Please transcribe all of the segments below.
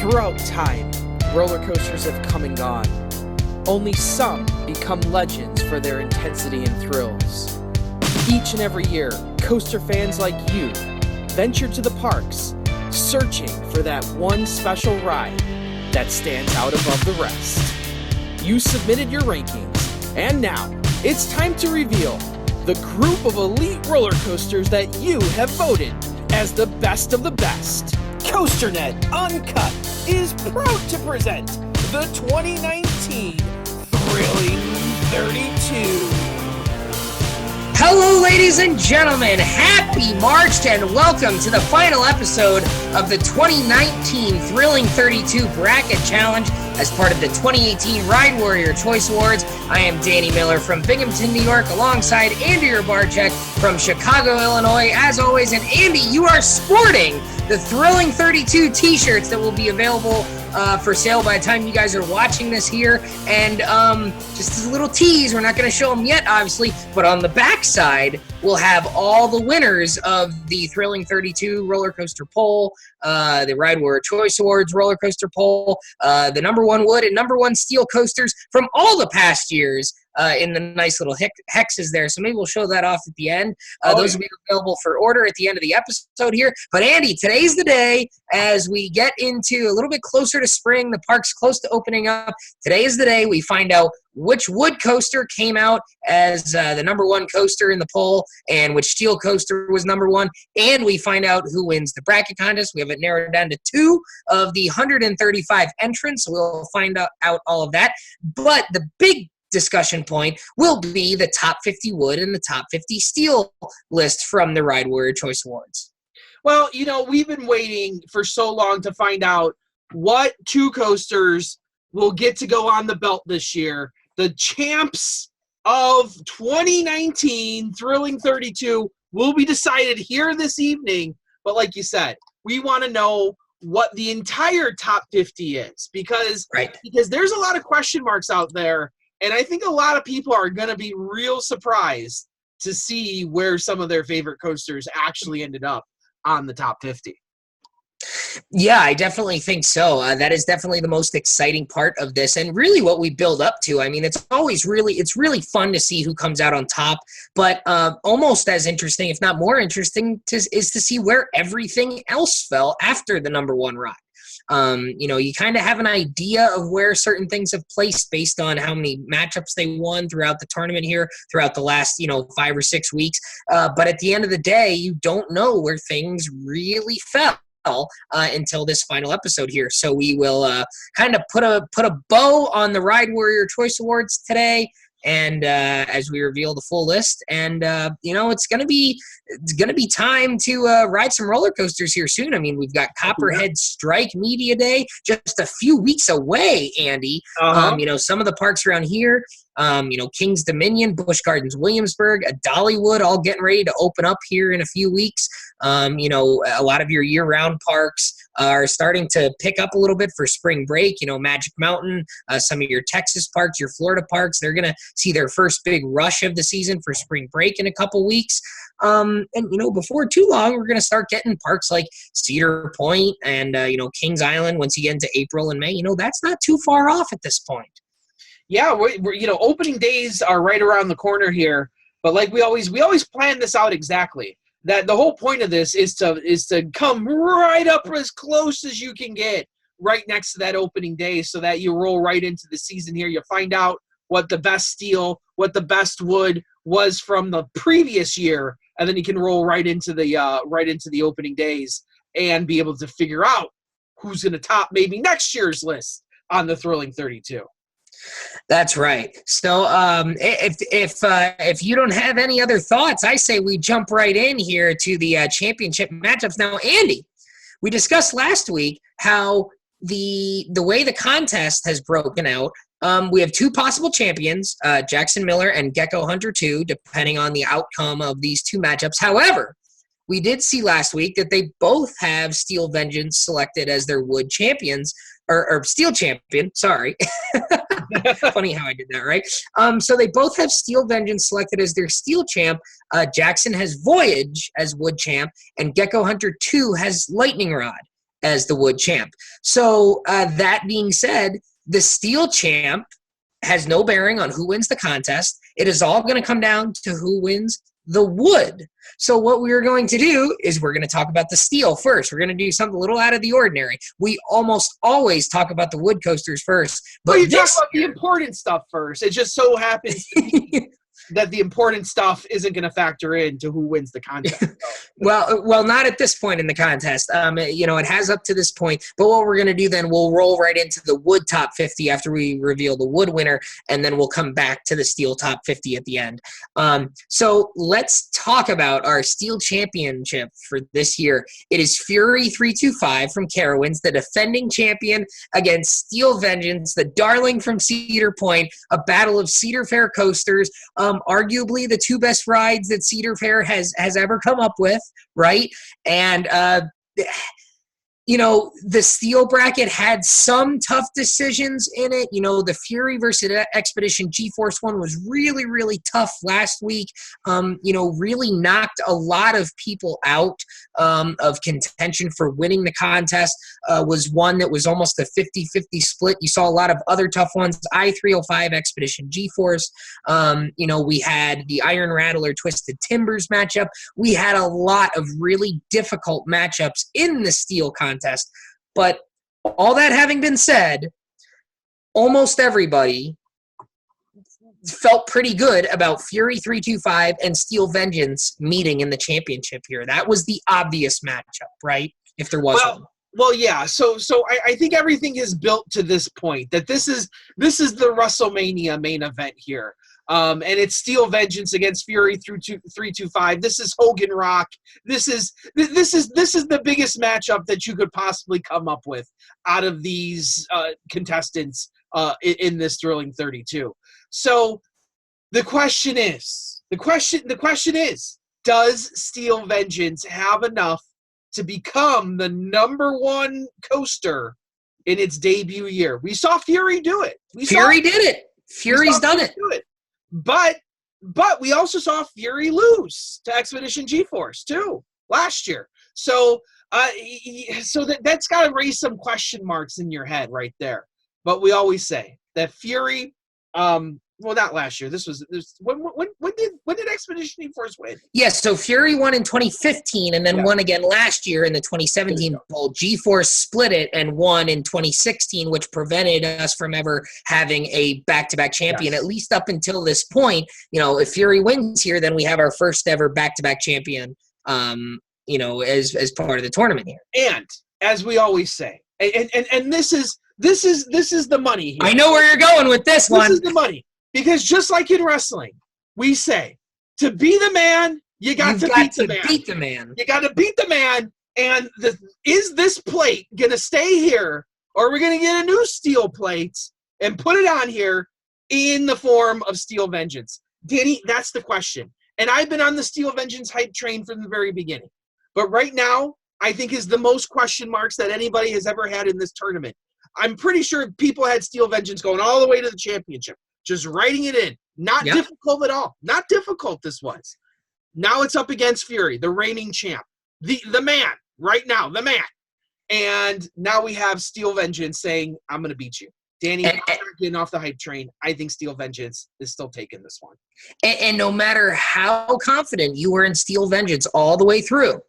Throughout time, roller coasters have come and gone. Only some become legends for their intensity and thrills. Each and every year, coaster fans like you venture to the parks, searching for that one special ride that stands out above the rest. You submitted your rankings, and now it's time to reveal the group of elite roller coasters that you have voted as the best of the best. COASTER-net Uncut is proud to present the 2019 Thrilling 32. Hello, ladies and gentlemen. Happy March and welcome to the final episode of the 2019 Thrilling 32 Bracket Challenge as part of the 2018 Ride Warrior Choice Awards. I am Danny Miller from Binghamton, New York, alongside Andy Barczyk from Chicago, Illinois. As always, and Andy, you are sporting the Thrilling 32 t-shirts that will be available for sale by the time you guys are watching this here. And just as a little tease, we're not going to show them yet, obviously, but on the back side, we'll have all the winners of the Thrilling 32 roller coaster poll, the Ride Warrior Choice Awards roller coaster poll, the number one wood and number one steel coasters from all the past years in the nice little hexes there. So maybe we'll show that off at the end. Those will be available for order at the end of the episode here. But Andy, today's the day as we get into a little bit closer to spring, the park's close to opening up. Today is the day we find out which wood coaster came out as the number one coaster in the poll and which steel coaster was number one. And we find out who wins the bracket contest. We have it narrowed down to 2 of the 135 entrants. So we'll find out all of that. But the big discussion point will be the top 50 wood and the top 50 steel list from the Ride Warrior Choice Awards. Well, you know, we've been waiting for so long to find out what 2 coasters will get to go on the belt this year. The champs of 2019 Thrilling 32 will be decided here this evening. But like you said, we want to know what the entire top 50 is because there's a lot of question marks out there. And I think a lot of people are going to be real surprised to see where some of their favorite coasters actually ended up on the top 50. Yeah, I definitely think so. That is definitely the most exciting part of this and really what we build up to. I mean, it's really fun to see who comes out on top, but almost as interesting, if not more interesting, is to see where everything else fell after the number one ride. You kind of have an idea of where certain things have placed based on how many matchups they won throughout the tournament here, throughout the last, 5 or 6 weeks. But at the end of the day, you don't know where things really fell until this final episode here. So we will kind of put a bow on the Ride Warrior Choice Awards today. And as we reveal the full list, and it's gonna be time to ride some roller coasters here soon. I mean, we've got Copperhead Strike Media Day just a few weeks away, Andy. Some of the parks around here, King's Dominion, Busch Gardens, Williamsburg, Dollywood, all getting ready to open up here in a few weeks. A lot of your year-round parks are starting to pick up a little bit for spring break. Magic Mountain, some of your Texas parks, your Florida parks, they're going to see their first big rush of the season for spring break in a couple weeks. Before too long, we're going to start getting parks like Cedar Point and, Kings Island once you get into April and May. That's not too far off at this point. Yeah, we're opening days are right around the corner here. But like we always plan this out exactly. That the whole point of this is to come right up as close as you can get right next to that opening day so that you roll right into the season here. You find out what the best steel, what the best wood was from the previous year, and then you can roll right into the opening days and be able to figure out who's going to top maybe next year's list on the Thrilling 32. That's right. So if you don't have any other thoughts, I say we jump right in here to the championship matchups. Now, Andy, we discussed last week how the way the contest has broken out. We have 2 possible champions, Jackson Miller and Gecko Hunter 2, depending on the outcome of these 2 matchups. However, we did see last week that they both have Steel Vengeance selected as their wood champions, or Steel champion, sorry. Funny how I did that, right? So they both have Steel Vengeance selected as their Steel champ. Jackson has Voyage as wood champ, and Gecko Hunter 2 has Lightning Rod as the wood champ. So that being said, the steel champ has no bearing on who wins the contest. It is all going to come down to who wins the wood. So what we're going to do is we're going to talk about the steel first. We're going to do something a little out of the ordinary. We almost always talk about the wood coasters first. But you talk about the important stuff first. It just so happens to be that the important stuff isn't going to factor into who wins the contest. Well, not at this point in the contest. It has up to this point. But what we're going to do then, we'll roll right into the wood top 50 after we reveal the wood winner, and then we'll come back to the steel top 50 at the end. So let's talk about our steel championship for this year. It is Fury 325 from Carowinds, the defending champion, against Steel Vengeance, the darling from Cedar Point, a battle of Cedar Fair coasters. Arguably the two best rides that Cedar Fair has ever come up with, right? And the steel bracket had some tough decisions in it. The Fury versus Expedition G-Force one was really, really tough last week. Really knocked a lot of people out of contention for winning the contest. Was one that was almost a 50-50 split. You saw a lot of other tough ones. I-305 Expedition G-Force. We had the Iron Rattler Twisted Timbers matchup. We had a lot of really difficult matchups in the steel contest. But all that having been said, almost everybody felt pretty good about Fury 325 and Steel Vengeance meeting in the championship here. That was the obvious matchup, right? If there was one. Well, yeah. So I think everything is built to this point, that this is the WrestleMania main event here. And it's Steel Vengeance against Fury 325. This is Hogan Rock. This is the biggest matchup that you could possibly come up with out of these contestants in this Thrilling 32. So the question is, does Steel Vengeance have enough to become the number one coaster in its debut year? We saw Fury do it. Fury did it. Fury's done it. But we also saw Fury lose to Expedition G-Force too last year. So that's got to raise some question marks in your head right there. But we always say that Fury, not last year. When did Expedition G-Force win? Yes, so Fury won in 2015 and then won again last year in the 2017 Bowl. G-Force split it and won in 2016, which prevented us from ever having a back-to-back champion, at least up until this point. If Fury wins here, then we have our first ever back-to-back champion, as part of the tournament here. And as we always say, and this is the money here. I know where you're going with this one. This is the money. Because just like in wrestling, we say, to be the man, you got to beat the man. You got to beat the man. And is this plate going to stay here, or are we going to get a new steel plate and put it on here in the form of Steel Vengeance? Danny, that's the question. And I've been on the Steel Vengeance hype train from the very beginning. But right now, I think is the most question marks that anybody has ever had in this tournament. I'm pretty sure people had Steel Vengeance going all the way to the championship. Just writing it in. Not difficult at all. Not difficult, this was. Now it's up against Fury, the reigning champ. The man. Right now, the man. And now we have Steel Vengeance saying, I'm going to beat you. Danny, I'm not getting off the hype train. I think Steel Vengeance is still taking this one. And no matter how confident you were in Steel Vengeance all the way through,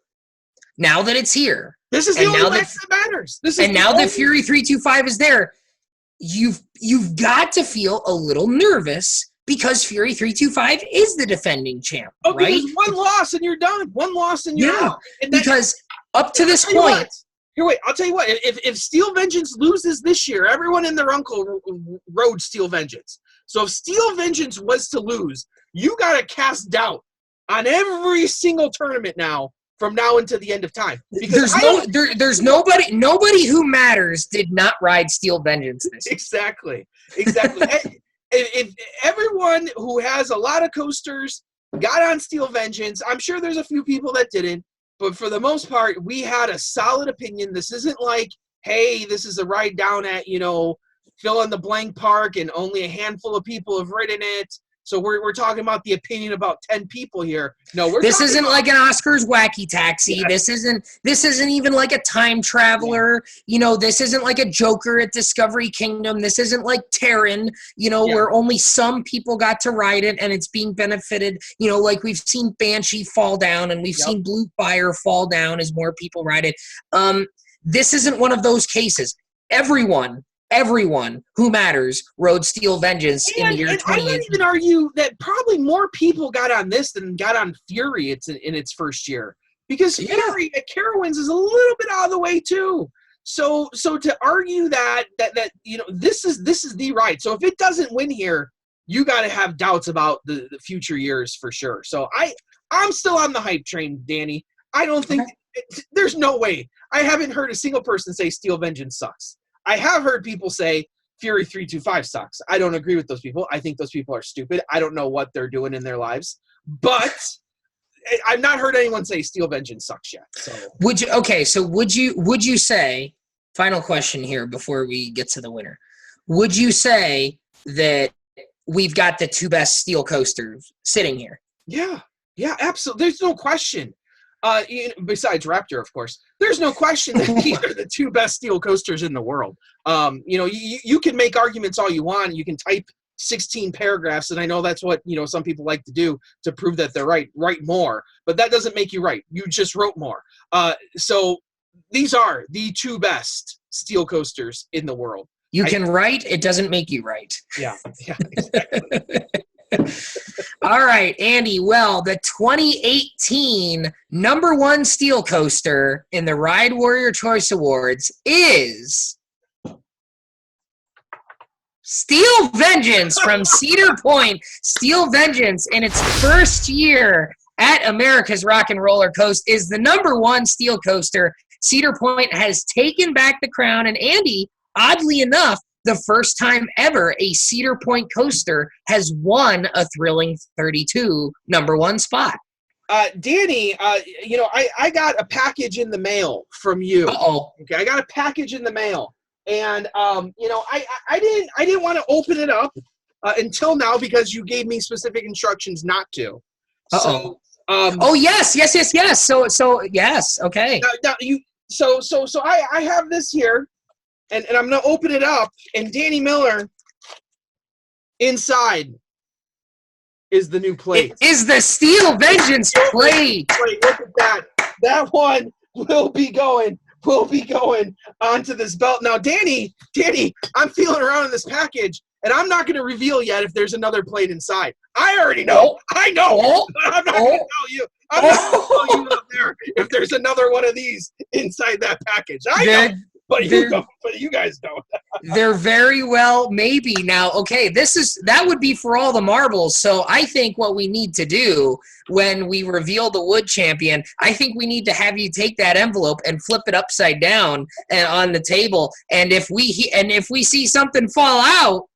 now that it's here. This is the only match that matters. Now that Fury 325 is there, you've got to feel a little nervous because Fury 325 is the defending champ, right? One loss and you're done. One loss and you're out. And because up to this point... Here, wait, I'll tell you what. If Steel Vengeance loses this year, everyone and their uncle rode Steel Vengeance. So if Steel Vengeance was to lose, you got to cast doubt on every single tournament now from now until the end of time. Because there's nobody who matters did not ride Steel Vengeance this year. Exactly. if everyone who has a lot of coasters got on Steel Vengeance, I'm sure there's a few people that didn't, but for the most part, we had a solid opinion. This isn't like, hey, this is a ride down at, fill in the blank park and only a handful of people have ridden it. So we're talking about the opinion about 10 people here. No, this isn't like an Oscars wacky taxi. Yeah. This isn't even like a time traveler. Yeah. You know, this isn't like a Joker at Discovery Kingdom. This isn't like Terran, you know, where only some people got to ride it and it's being benefited. You know, like we've seen Banshee fall down and we've seen Blue Fire fall down as more people ride it. This isn't one of those cases. Everyone who matters rode Steel Vengeance in the year 2018. I would even argue that probably more people got on this than got on Fury in its first year. Because Fury at Carowinds is a little bit out of the way too. So to argue that you know this is the ride. So if it doesn't win here, you got to have doubts about the future years for sure. So I'm still on the hype train, Danny. I don't think there's no way. I haven't heard a single person say Steel Vengeance sucks. I have heard people say Fury 325 sucks. I don't agree with those people. I think those people are stupid. I don't know what they're doing in their lives. But I've not heard anyone say Steel Vengeance sucks yet. So would you say, final question here before we get to the winner, would you say that we've got the two best steel coasters sitting here? Yeah, absolutely. There's no question. Besides Raptor, of course, there's no question that these are the two best steel coasters in the world. You know, you can make arguments all you want. You can type 16 paragraphs, and I know that's what, you know, some people like to do to prove that they're right. Write more, but that doesn't make you right. You just wrote more. So these are the two best steel coasters in the world. You can write. It doesn't make you right. Yeah, exactly. All right, Andy. Well, the 2018 #1 steel coaster in the Ride Warrior Choice Awards is Steel Vengeance from Cedar Point. Steel Vengeance, in its first year at America's Rock and Roller Coaster, is the #1 steel coaster. Cedar Point has taken back the crown, and Andy, oddly enough, the first time ever a Cedar Point coaster has won a thrilling 32 #1 spot. Danny, you know, I got a package in the mail from you. Uh-oh. Okay, I got a package in the mail, and you know, I didn't want to open it up until now because you gave me specific instructions not to. Uh-oh. So, yes. So yes, okay. I have this here. And I'm going to open it up, and Danny Miller, inside, is the new plate. It is the Steel Vengeance plate. Look at that. That one will be going onto this belt. Now, Danny, I'm feeling around in this package, and I'm not going to reveal yet if there's another plate inside. I already know. I know. I'm not going to tell you. I'm not going to tell you out there if there's another one of these inside that package. I know. But you guys don't. They're very well maybe. Now, okay, that would be for all the marbles. So I think what we need to do when we reveal the Wood Champion, I think we need to have you take that envelope and flip it upside down and on the table. And if we see something fall out,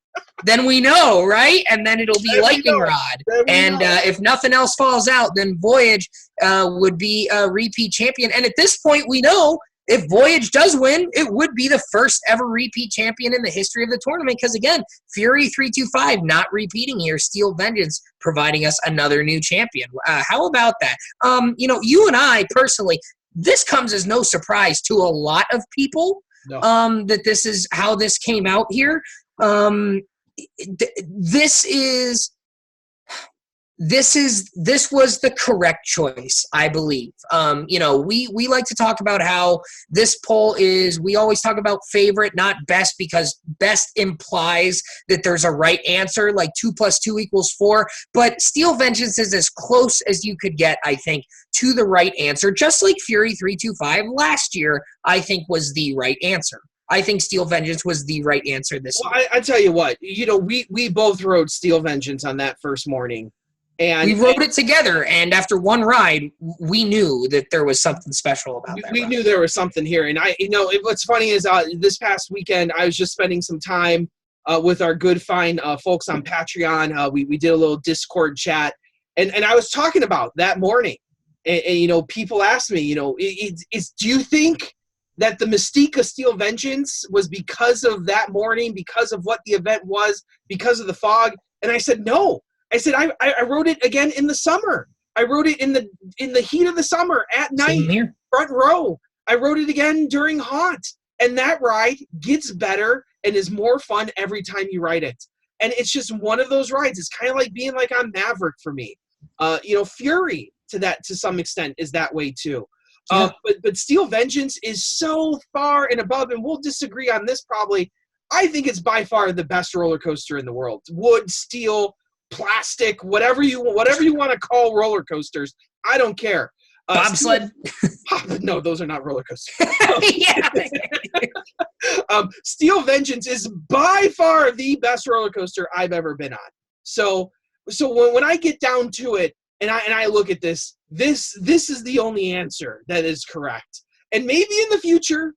then we know, right? And then it'll be Lightning Rod. And if nothing else falls out, then Voyage would be a repeat champion. And at this point, we know if Voyage does win, it would be the first ever repeat champion in the history of the tournament. Because again, Fury 325 not repeating here, Steel Vengeance providing us another new champion. How about that? You know, you and I personally, this comes as no surprise to a lot of people. No. That this is how this came out here. This was the correct choice, I believe. You know, we like to talk about how this poll is, we always talk about favorite, not best, because best implies that there's a right answer, like 2 + 2 = 4. But Steel Vengeance is as close as you could get, I think, to the right answer, just like Fury 325 last year, I think, was the right answer. I think Steel Vengeance was the right answer this year. I tell you what, you know, we both rode Steel Vengeance on that first morning. And we rode it together, and after one ride, we knew that there was something special about that. We knew there was something here, and what's funny is this past weekend I was just spending some time with our good fine folks on Patreon. We did a little Discord chat, and I was talking about that morning, and you know, people asked me, you know, do you think that the mystique of Steel Vengeance was because of that morning, because of what the event was, because of the fog? And I said no. I said I wrote it again in the summer. I wrote it in the heat of the summer at night, front row. I wrote it again during haunt, and that ride gets better and is more fun every time you ride it. And it's just one of those rides. It's kind of like being like on Maverick for me. Fury to some extent is that way too. Yeah. But Steel Vengeance is so far and above, and we'll disagree on this probably. I think it's by far the best roller coaster in the world. Wood, steel, plastic, whatever you want to call roller coasters. I don't care. Bobsled? No, those are not roller coasters. Yeah. Steel Vengeance is by far the best roller coaster I've ever been on. So when I get down to it and I look at this is the only answer that is correct. And maybe in the future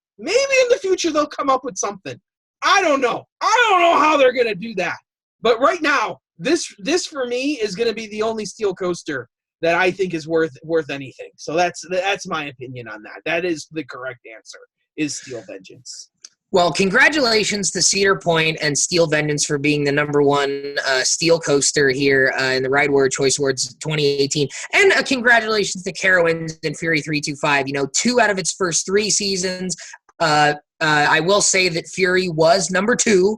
they'll come up with something. I don't know how they're gonna do that. But right now, this for me is gonna be the only steel coaster that I think is worth anything. So that's my opinion on that. That is the correct answer, is Steel Vengeance. Well, congratulations to Cedar Point and Steel Vengeance for being the #1 steel coaster here in the Ride Warrior Choice Awards 2018. And congratulations to Carowinds and Fury 325. 2 out of its first 3 seasons. I will say that Fury was #2.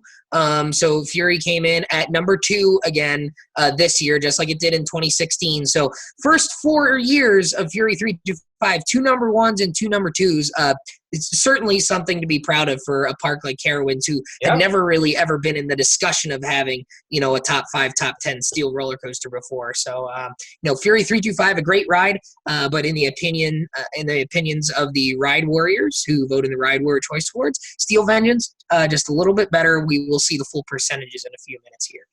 So Fury came in at #2 again this year, just like it did in 2016. So first 4 years of Fury 325, 2 #1s and 2 #2s. It's certainly something to be proud of for a park like Carowinds, who had never really ever been in the discussion of having, a top 5, top 10 steel roller coaster before. So, Fury 325, a great ride, but in the opinions of the Ride Warriors who vote in the Ride Warrior Choice Awards, Steel Vengeance, just a little bit better. We will see the full percentages in a few minutes here.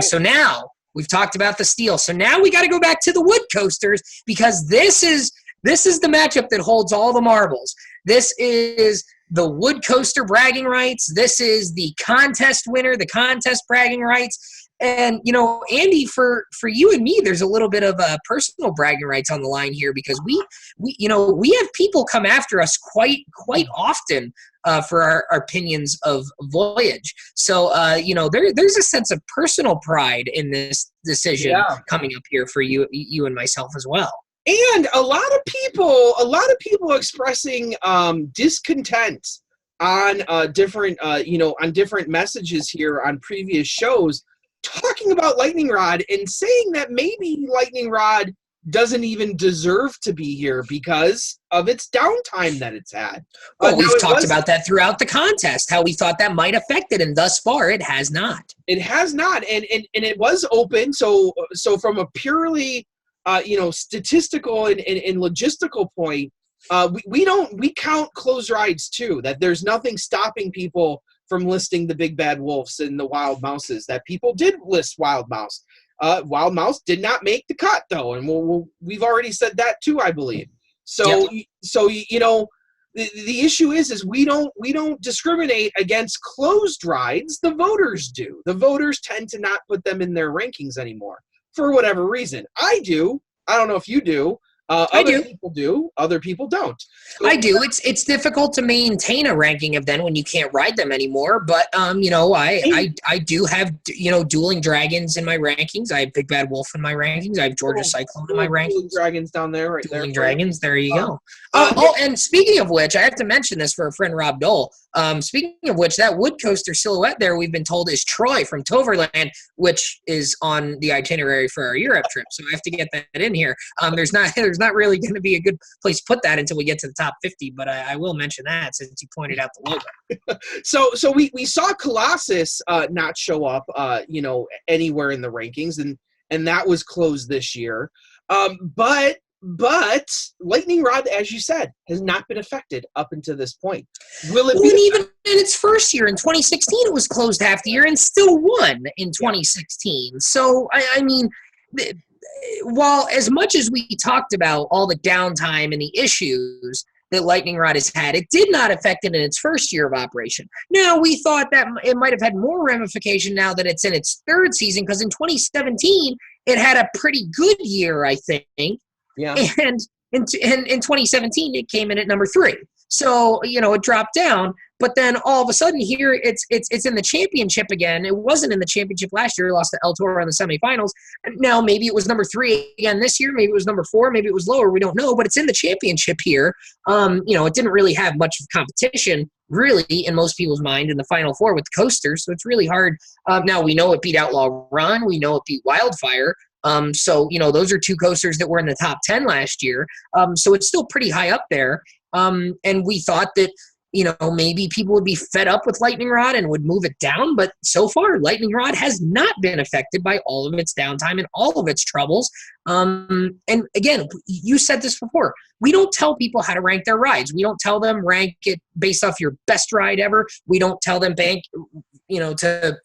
So now we've talked about the steel. So now we got to go back to the wood coasters, because this is the matchup that holds all the marbles. This is the wood coaster bragging rights. This is the contest winner, the contest bragging rights. And, Andy, for you and me, there's a little bit of personal bragging rights on the line here, because we have people come after us quite often for our opinions of Voyage. So, there's a sense of personal pride in this decision coming up here for you and myself as well. And a lot of people expressing discontent on different messages here on previous shows, talking about Lightning Rod and saying that maybe Lightning Rod doesn't even deserve to be here because of its downtime that it's had. Well, we've talked about that throughout the contest, how we thought that might affect it, and thus far it has not. It has not, and it was open. So from a purely statistical and logistical point, we count closed rides too. That there's nothing stopping people from listing the Big Bad Wolves and the Wild Mouses. That people did list Wild Mouse. Wild Mouse did not make the cut though, and we've already said that too, I believe. So the issue is we don't discriminate against closed rides. The voters do. The voters tend to not put them in their rankings anymore, for whatever reason. I do. I don't know if you do. Other people do. Other people don't. So, I do. It's difficult to maintain a ranking of them when you can't ride them anymore. But I do have Dueling Dragons in my rankings. I have Big Bad Wolf in my rankings. I have Georgia Cyclone in my rankings. Dueling Dragons down there, right there. Dueling Dragons. There you go. And speaking of which, I have to mention this for a friend, Rob Dole. Speaking of which, that wood coaster silhouette there, we've been told, is Troy from Toverland, which is on the itinerary for our Europe trip. So I have to get that in here. There's not really going to be a good place to put that until we get to the top 50, but I will mention that since you pointed out the logo. So we saw Colossus not show up anywhere in the rankings, and that was closed this year. But Lightning Rod, as you said, has not been affected up until this point. Will it be even in its first year in 2016? It was closed half the year and still won in 2016. So I mean, while as much as we talked about all the downtime and the issues that Lightning Rod has had, it did not affect it in its first year of operation. Now, we thought that it might have had more ramification now that it's in its third season, because in 2017, it had a pretty good year, I think. Yeah. And in 2017, it came in at number 3. So, it dropped down. But then all of a sudden here, it's in the championship again. It wasn't in the championship last year. It lost to El Toro in the semifinals. Now maybe it was number 3 again this year. Maybe it was number 4. Maybe it was lower. We don't know. But it's in the championship here. It didn't really have much of competition, really, in most people's mind in the Final Four with Coaster. So it's really hard. Now we know it beat Outlaw Run. We know it beat Wildfire. Those are 2 coasters that were in the top 10 last year. So it's still pretty high up there. And we thought that, maybe people would be fed up with Lightning Rod and would move it down. But so far, Lightning Rod has not been affected by all of its downtime and all of its troubles. And again, you said this before. We don't tell people how to rank their rides. We don't tell them rank it based off your best ride ever. We don't tell them to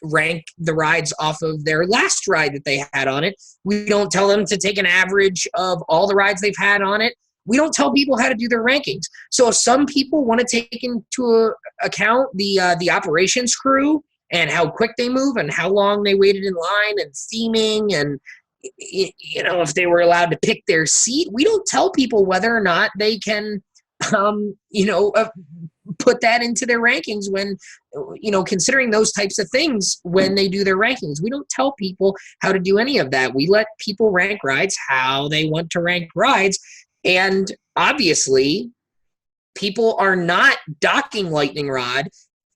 rank the rides off of their last ride that they had on it. We don't tell them to take an average of all the rides they've had on it. We don't tell people how to do their rankings. So if some people want to take into account the operations crew and how quick they move and how long they waited in line and theming and if they were allowed to pick their seat, we don't tell people whether or not they can put that into their rankings when considering those types of things when they do their rankings. We don't tell people how to do any of that. We let people rank rides how they want to rank rides. And obviously, people are not docking Lightning Rod,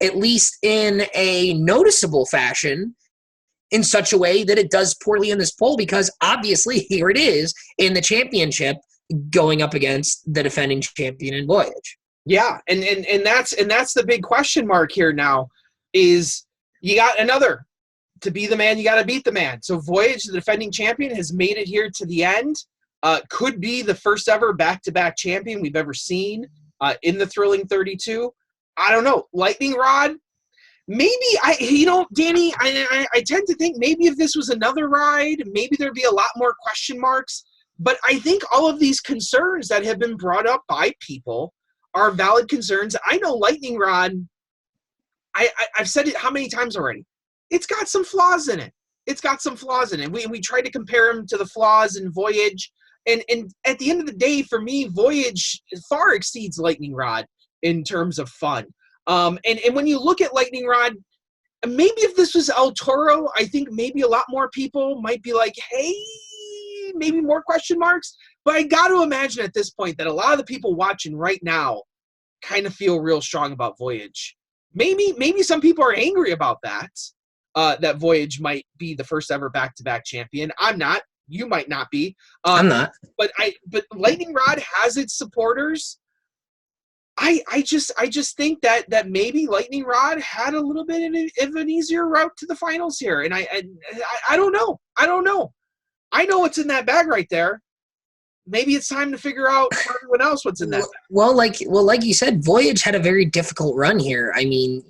at least in a noticeable fashion, in such a way that it does poorly in this poll, because obviously here it is in the championship going up against the defending champion in Voyage. Yeah, and that's the big question mark here now is you got another. To be the man, you got to beat the man. So Voyage, the defending champion, has made it here to the end. Could be the first ever back-to-back champion we've ever seen in the Thrilling 32. I don't know. Lightning Rod, maybe, Danny, I tend to think maybe if this was another ride, maybe there'd be a lot more question marks. But I think all of these concerns that have been brought up by people are valid concerns. I know Lightning Rod, I've said it how many times already? It's got some flaws in it. We try to compare them to the flaws in Voyage. And at the end of the day, for me, Voyage far exceeds Lightning Rod in terms of fun. And when you look at Lightning Rod, maybe if this was El Toro, I think maybe a lot more people might be like, hey, maybe more question marks. But I got to imagine at this point that a lot of the people watching right now kind of feel real strong about Voyage. Maybe some people are angry about that, that Voyage might be the first ever back-to-back champion. I'm not. You might not be. I'm not. But Lightning Rod has its supporters. I just think that maybe Lightning Rod had a little bit of an easier route to the finals here, and I don't know. I know what's in that bag right there. Maybe it's time to figure out for everyone else what's in that bag. Well, like you said, Voyage had a very difficult run here. I mean,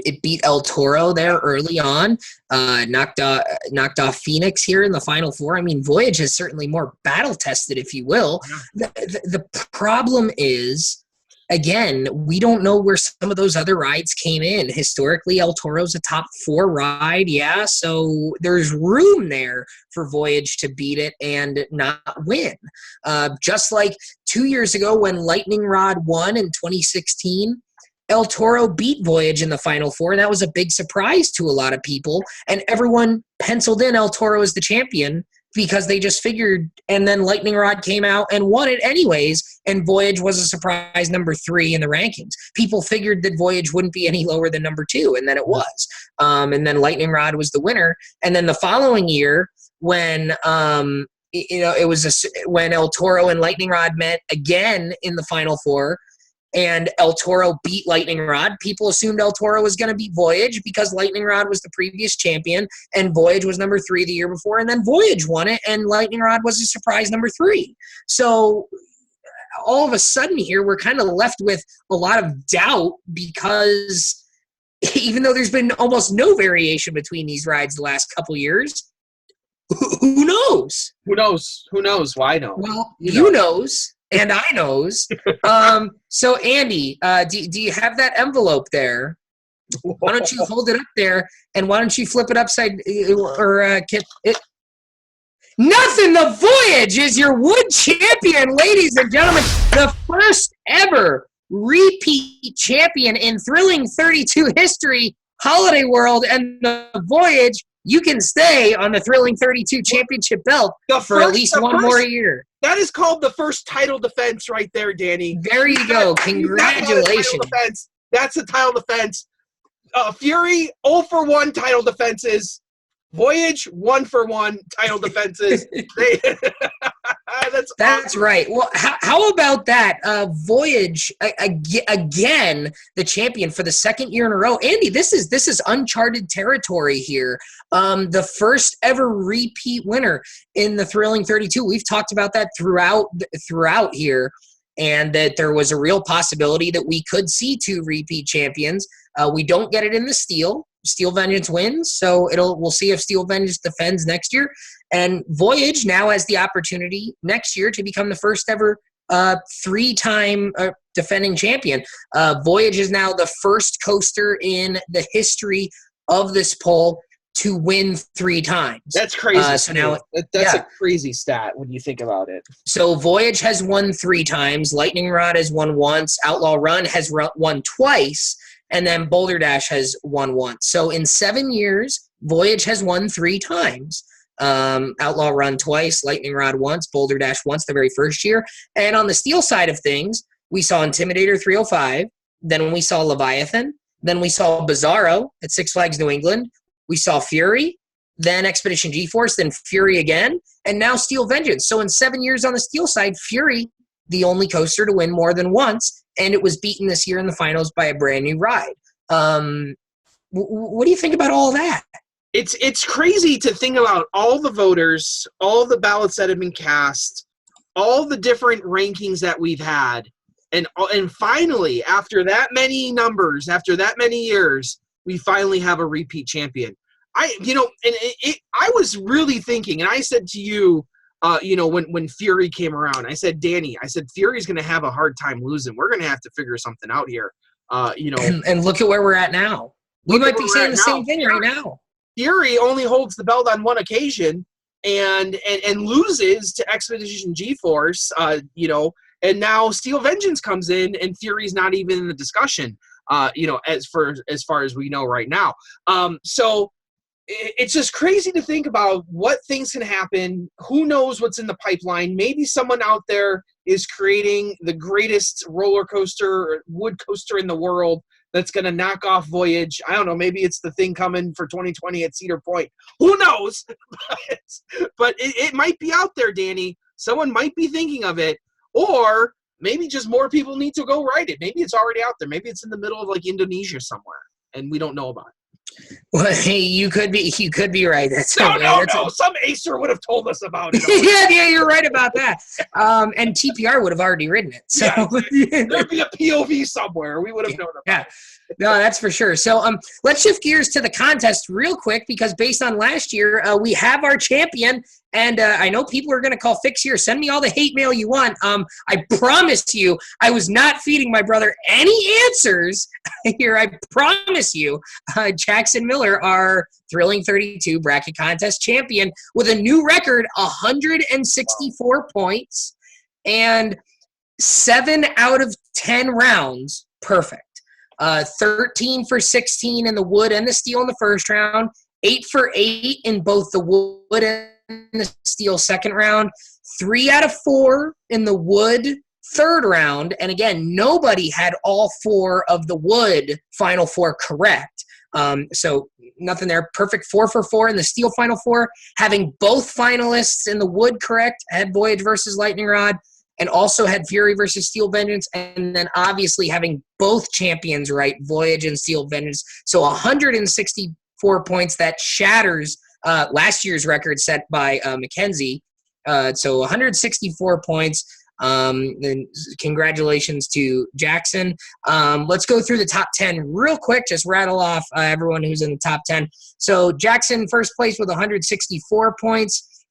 it beat El Toro there early on, knocked off Phoenix here in the Final Four. I mean, Voyage is certainly more battle-tested, if you will. The problem is, again, we don't know where some of those other rides came in. Historically, El Toro's a top 4 ride, yeah, so there's room there for Voyage to beat it and not win. Just like 2 years ago when Lightning Rod won in 2016, El Toro beat Voyage in the Final Four, and that was a big surprise to a lot of people. And everyone penciled in El Toro as the champion because they just figured, and then Lightning Rod came out and won it anyways, and Voyage was a surprise number 3 in the rankings. People figured that Voyage wouldn't be any lower than number 2, and then it was. And then Lightning Rod was the winner. And then the following year, when it was when El Toro and Lightning Rod met again in the Final Four, and El Toro beat Lightning Rod, people assumed El Toro was going to beat Voyage because Lightning Rod was the previous champion and Voyage was number 3 the year before, and then Voyage won it and Lightning Rod was a surprise number 3. So all of a sudden here we're kind of left with a lot of doubt because even though there's been almost no variation between these rides the last couple years, who knows? Who knows? Well, I know. Well, you knows. And I knows. So, Andy, do you have that envelope there? Why don't you hold it up there, and why don't you flip it upside or Nothing! The Voyage is your wood champion, ladies and gentlemen. The first ever repeat champion in Thrilling 32 history, Holiday World, and the Voyage, you can stay on the Thrilling 32 championship belt for at least one more year. That is called the first title defense right there, Danny. There you go. Congratulations. That's a title defense. Fury, 0 for 1 title defenses. Voyage, 1 for 1 title defenses. That's awesome. Right. Well, how about that? Voyage, again, the champion for the second year in a row. Andy, this is uncharted territory here. The first ever repeat winner in the Thrilling 32. We've talked about that throughout here, and that there was a real possibility that we could see 2 repeat champions. We don't get it in the Steel. Steel Vengeance wins, so we'll see if Steel Vengeance defends next year. And Voyage now has the opportunity next year to become the first ever 3-time defending champion. Voyage is now the first coaster in the history of this poll to win 3 times. That's crazy. So now that's a crazy stat when you think about it. So Voyage has won 3 times. Lightning Rod has won once. Outlaw Run has won twice. And then Boulder Dash has won once. So in 7 years, Voyage has won 3 times. Outlaw Run twice, Lightning Rod once, Boulder Dash once the very first year. And on the Steel side of things, we saw Intimidator 305. Then we saw Leviathan. Then we saw Bizarro at Six Flags New England. We saw Fury. Then Expedition G-Force. Then Fury again. And now Steel Vengeance. So in 7 years on the Steel side, Fury, the only coaster to win more than once. And it was beaten this year in the finals by a brand new ride. What do you think about all that? It's crazy to think about all the voters, all the ballots that have been cast, all the different rankings that we've had, and finally, after that many numbers, after that many years, we finally have a repeat champion. I was really thinking, and I said to you, when Fury came around, I said, Danny, Fury's going to have a hard time losing. We're going to have to figure something out here. And look at where we're at now. We might be saying the same thing right now. Fury only holds the belt on one occasion and loses to Expedition G-Force, and now Steel Vengeance comes in and Fury's not even in the discussion, as far as we know right now. So it's just crazy to think about what things can happen. Who knows what's in the pipeline? Maybe someone out there is creating the greatest roller coaster or wood coaster in the world that's going to knock off Voyage. I don't know. Maybe it's the thing coming for 2020 at Cedar Point. Who knows? But it might be out there, Danny. Someone might be thinking of it. Or maybe just more people need to go ride it. Maybe it's already out there. Maybe it's in the middle of Indonesia somewhere, and we don't know about it. Well, hey, you could be right. No. Some acer would have told us about it. yeah, you're right about that. And TPR would have already ridden it. So there'd be a POV somewhere. We would have known about it. No, that's for sure. So let's shift gears to the contest real quick, because based on last year, we have our champion. And I know people are going to call Fix here. Send me all the hate mail you want. I promise you, I was not feeding my brother any answers here. I promise you. Jackson Miller, our Thrilling 32 bracket contest champion, with a new record, 164 points and 7 out of 10 rounds. Perfect. 13 for 16 in the wood and the steel in the first round, 8 for 8 in both the wood and the steel second round, 3 out of 4 in the wood third round. And again, nobody had all 4 of the wood final 4 correct. So nothing there. Perfect 4 for 4 in the steel final 4, having both finalists in the wood correct, had Voyage versus Lightning Rod, and also had Fury versus Steel Vengeance, and then obviously having both champions right, Voyage and Steel Vengeance. So 164 points, that shatters last year's record set by Mackenzie. So 164 points. And congratulations to Jackson. Let's go through the top 10 real quick. Just rattle off everyone who's in the top 10. So Jackson first place with 164 points.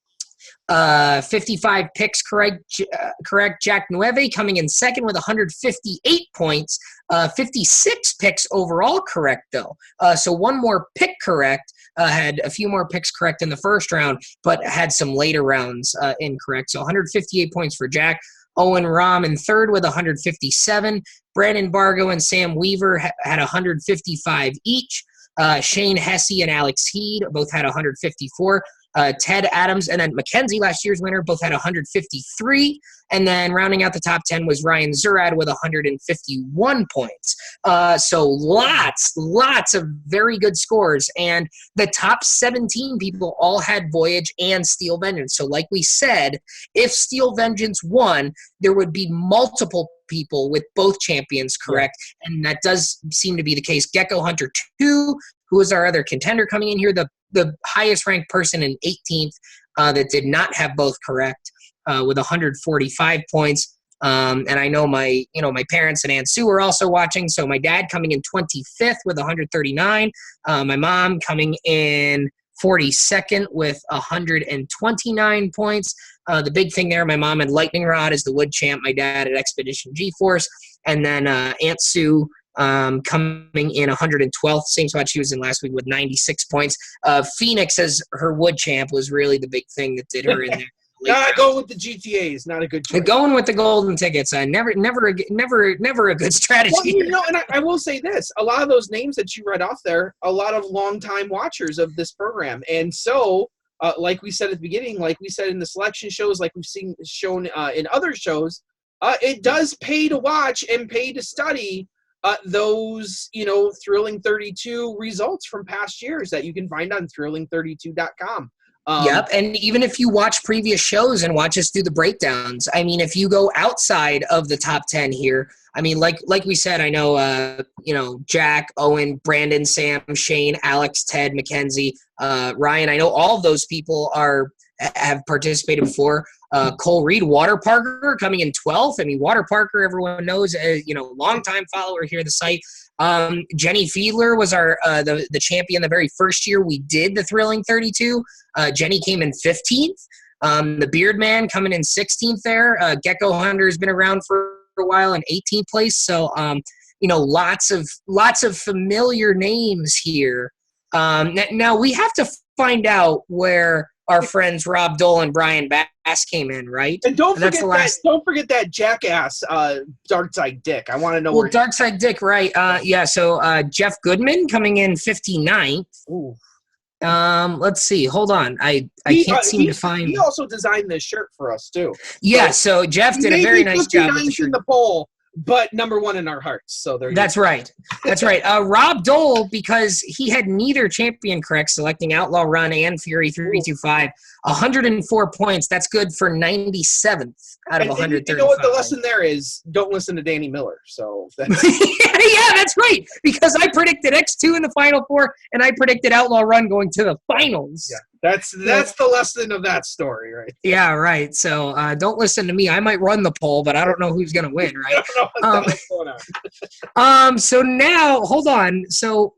55 picks correct. Jack Nueve coming in second with 158 points. 56 picks overall correct, though. So one more pick correct. Had a few more picks correct in the first round, but had some later rounds incorrect. So 158 points for Jack. Owen Rahm in third with 157. Brandon Bargo and Sam Weaver had 155 each. Shane Hesse and Alex Heed both had 154. Ted Adams and then Mackenzie, last year's winner, both had 153. And then rounding out the top 10 was Ryan Zurad with 151 points. So lots of very good scores. And the top 17 people all had Voyage and Steel Vengeance. So like we said, if Steel Vengeance won, there would be multiple people with both champions correct. Yeah. And that does seem to be the case. Gecko Hunter 2, who is our other contender coming in here, the highest ranked person in 18th that did not have both correct with 145 points. And I know my parents and Aunt Sue are also watching. So my dad coming in 25th with 139. My mom coming in 42nd with 129 points. The big thing there, my mom had Lightning Rod as the wood champ, my dad at Expedition G-Force, and then Aunt Sue coming in 112th, same spot she was in last week with 96 points. Phoenix as her wood champ was really the big thing that did her in there. Going with the GTAs, not a good choice. Going with the golden tickets, never a good strategy. Well, and I will say this: a lot of those names that you read off there, a lot of longtime watchers of this program, and so, like we said at the beginning, like we said in the selection shows, like we've seen shown in other shows, it does pay to watch and pay to study those, Thrilling 32 results from past years that you can find on thrilling32.com. Yep, and even if you watch previous shows and watch us do the breakdowns, I mean, if you go outside of the top 10 here, I mean, like we said, I know, Jack, Owen, Brandon, Sam, Shane, Alex, Ted, Mackenzie, Ryan. I know all of those people have participated before. Cole Reed, Water Parker coming in 12th. I mean, Water Parker, everyone knows, longtime follower here at the site. Jenny Fiedler was our the champion the very first year we did the Thrilling 32. Jenny came in 15th. The Beard Man coming in 16th there. Gecko Hunter has been around for a while in 18th place. So, lots of familiar names here. Now we have to find out where our friends Rob Dole and Brian Bass came in, right? And don't forget that jackass Darkside Dick. I want to know where Darkside Dick, right? So Jeff Goodman coming in 59th. Ooh. Let's see. Hold on. I can't seem to find. He also designed this shirt for us too. Yeah. So Jeff did a very nice job with the shirt. In the poll, but number one in our hearts. So there. That's right. That's right. Rob Dole, because he had neither champion correct, selecting Outlaw Run and Fury 325, 104 points. That's good for 97th out of 135. You know what the lesson there is? Don't listen to Danny Miller. So that's yeah, that's right. Because I predicted X2 in the Final Four, and I predicted Outlaw Run going to the finals. Yeah. That's the lesson of that story, right? Yeah, right. So don't listen to me. I might run the poll, but I don't know who's going to win, right? So now, hold on. So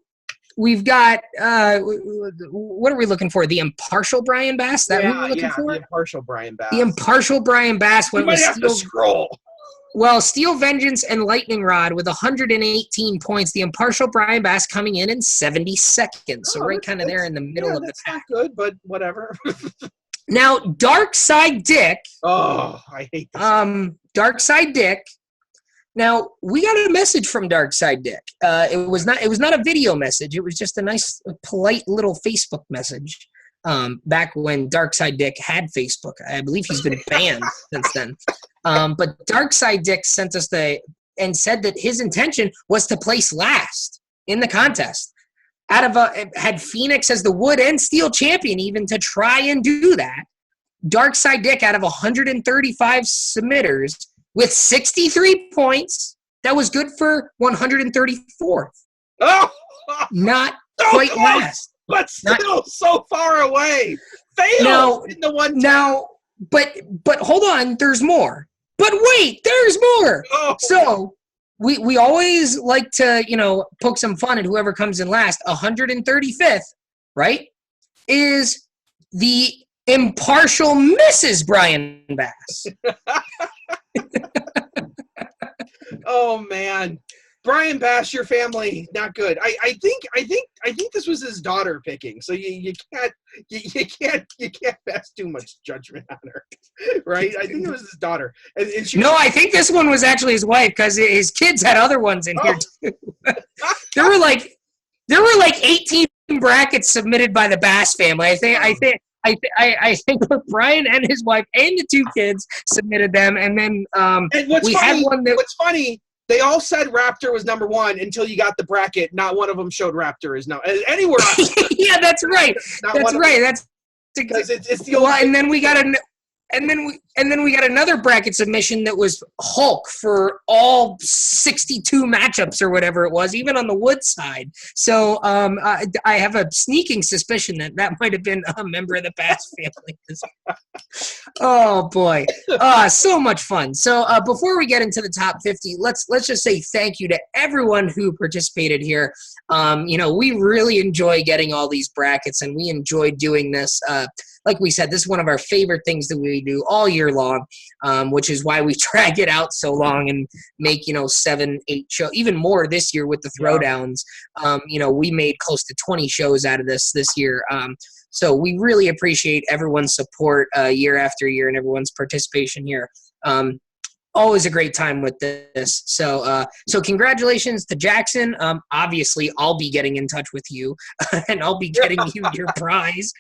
we've got what are we looking for? The impartial Brian Bass? That who we're looking for? The impartial Brian Bass. The impartial Brian Bass went with Steel. Scroll. Well, Steel Vengeance and Lightning Rod with 118 points. The impartial Brian Bass coming in 72nd. So right kind of there in the middle of the pack. Not good, but whatever. Now, Darkside Dick. Oh, I hate this. Darkside Dick. Now, we got a message from Darkside Dick. It was not a video message. It was just a nice, polite little Facebook message. Back when Darkside Dick had Facebook. I believe he's been banned since then. But Darkside Dick sent us and said that his intention was to place last in the contest. Had Phoenix as the wood and steel champion even to try and do that. Darkside Dick out of 135 submitters with 63 points. That was good for 134th. Oh, not quite last. But still so far away. Failed in the one. Now, but hold on, there's more. But wait, there's more. Oh. So we always like to, poke some fun at whoever comes in last. 135th, right, is the impartial Mrs. Brian Bass. Oh, man. Brian Bash, your family, not good. I think this was his daughter picking, so you can't pass too much judgment on her, right? I think it was his daughter. And she I think this one was actually his wife, because his kids had other ones in here too. There were like 18 brackets submitted by the Bass family. I think Brian and his wife and the 2 kids submitted them, and then had one that. What's funny? They all said Raptor was number 1 until you got the bracket. Not one of them showed Raptor is now anywhere. Yeah, that's right. That's right. That's because it's the only. And then we got we got another bracket submission that was Hulk for all 62 matchups or whatever it was, even on the wood side. So I have a sneaking suspicion that might have been a member of the Bass family. Oh boy, so much fun. So before we get into the top 50, let's just say thank you to everyone who participated here. We really enjoy getting all these brackets, and we enjoy doing this. Like we said, this is one of our favorite things that we do all year long, which is why we drag it out so long and make 7, 8 shows, even more this year with the throwdowns. We made close to 20 shows out of this year. So we really appreciate everyone's support year after year and everyone's participation here. Always a great time with this. So congratulations to Jackson. Obviously, I'll be getting in touch with you, and I'll be getting you your prize.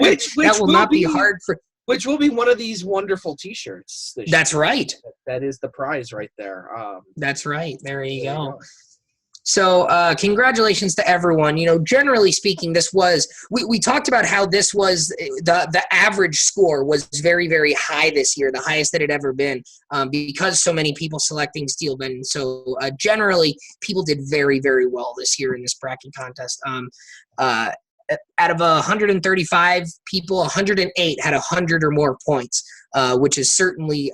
Which will not be hard for. Which will be one of these wonderful T-shirts. That's right. That is the prize right there. That's right. There you go. So congratulations to everyone. Generally speaking, this was we talked about how this was the average score was very, very high this year, the highest that it ever been, because so many people selecting Steel Bend. So generally, people did very, very well this year in this bracket contest. Out of 135 people, 108 had 100 or more points, which is certainly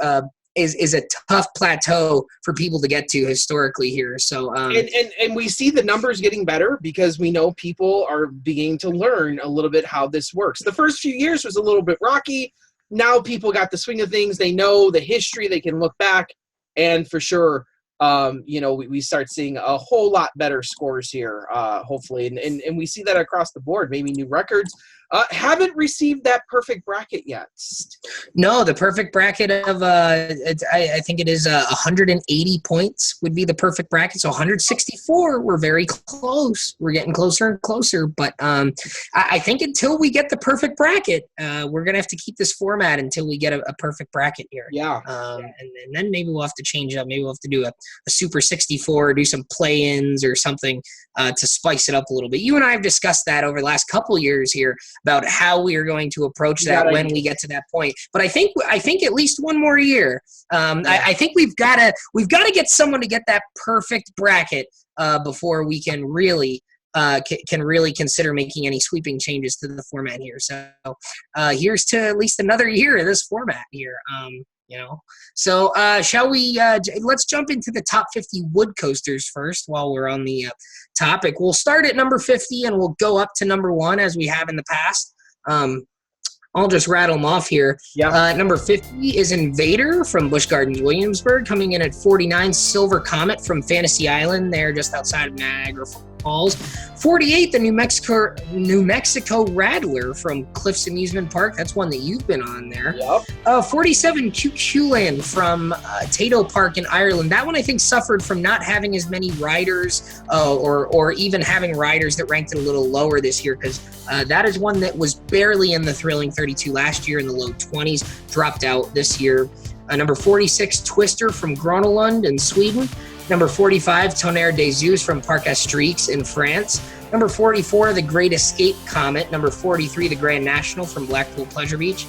is a tough plateau for people to get to historically here. So and we see the numbers getting better because we know people are beginning to learn a little bit how this works. The first few years was a little bit rocky. Now people got the swing of things. They know the history. They can look back, and for sure, we start seeing a whole lot better scores here, hopefully, and we see that across the board. Maybe new records. Haven't received that perfect bracket yet. No, the perfect bracket of I think it is 180 points would be the perfect bracket. So 164, we're very close. We're getting closer and closer. But I think until we get the perfect bracket, we're gonna have to keep this format until we get a perfect bracket here. Yeah. And then maybe we'll have to change up. Maybe we'll have to do a Super 64, do some play-ins or something to spice it up a little bit. You and I have discussed that over the last couple years here about how we are going to approach that when we get to that point. But I think at least one more year. I think we've got to get someone to get that perfect bracket before we can really consider making any sweeping changes to the format here. So here's to at least another year of this format here. So shall we let's jump into the top 50 wood coasters first while we're on the topic. We'll start at number 50 and we'll go up to number 1 as we have in the past. I'll just rattle them off here. Yeah. Number 50 is Invader from Busch Gardens, Williamsburg, coming in at 49. Silver Comet from Fantasy Island, there just outside of Niagara Falls. 48, the New Mexico Rattler from Cliffs Amusement Park. That's one that you've been on there. Yep. 47, Q-Land from Tato Park in Ireland. That one I think suffered from not having as many riders or even having riders that ranked it a little lower this year, because that is one that was barely in the Thrilling 32 last year in the low 20s, dropped out this year. Number 46, Twister from Gronelund in Sweden. Number 45, Tonnerre des Zeus from Parc Astrix in France. Number 44, the Great Escape Comet. Number 43, the Grand National from Blackpool Pleasure Beach.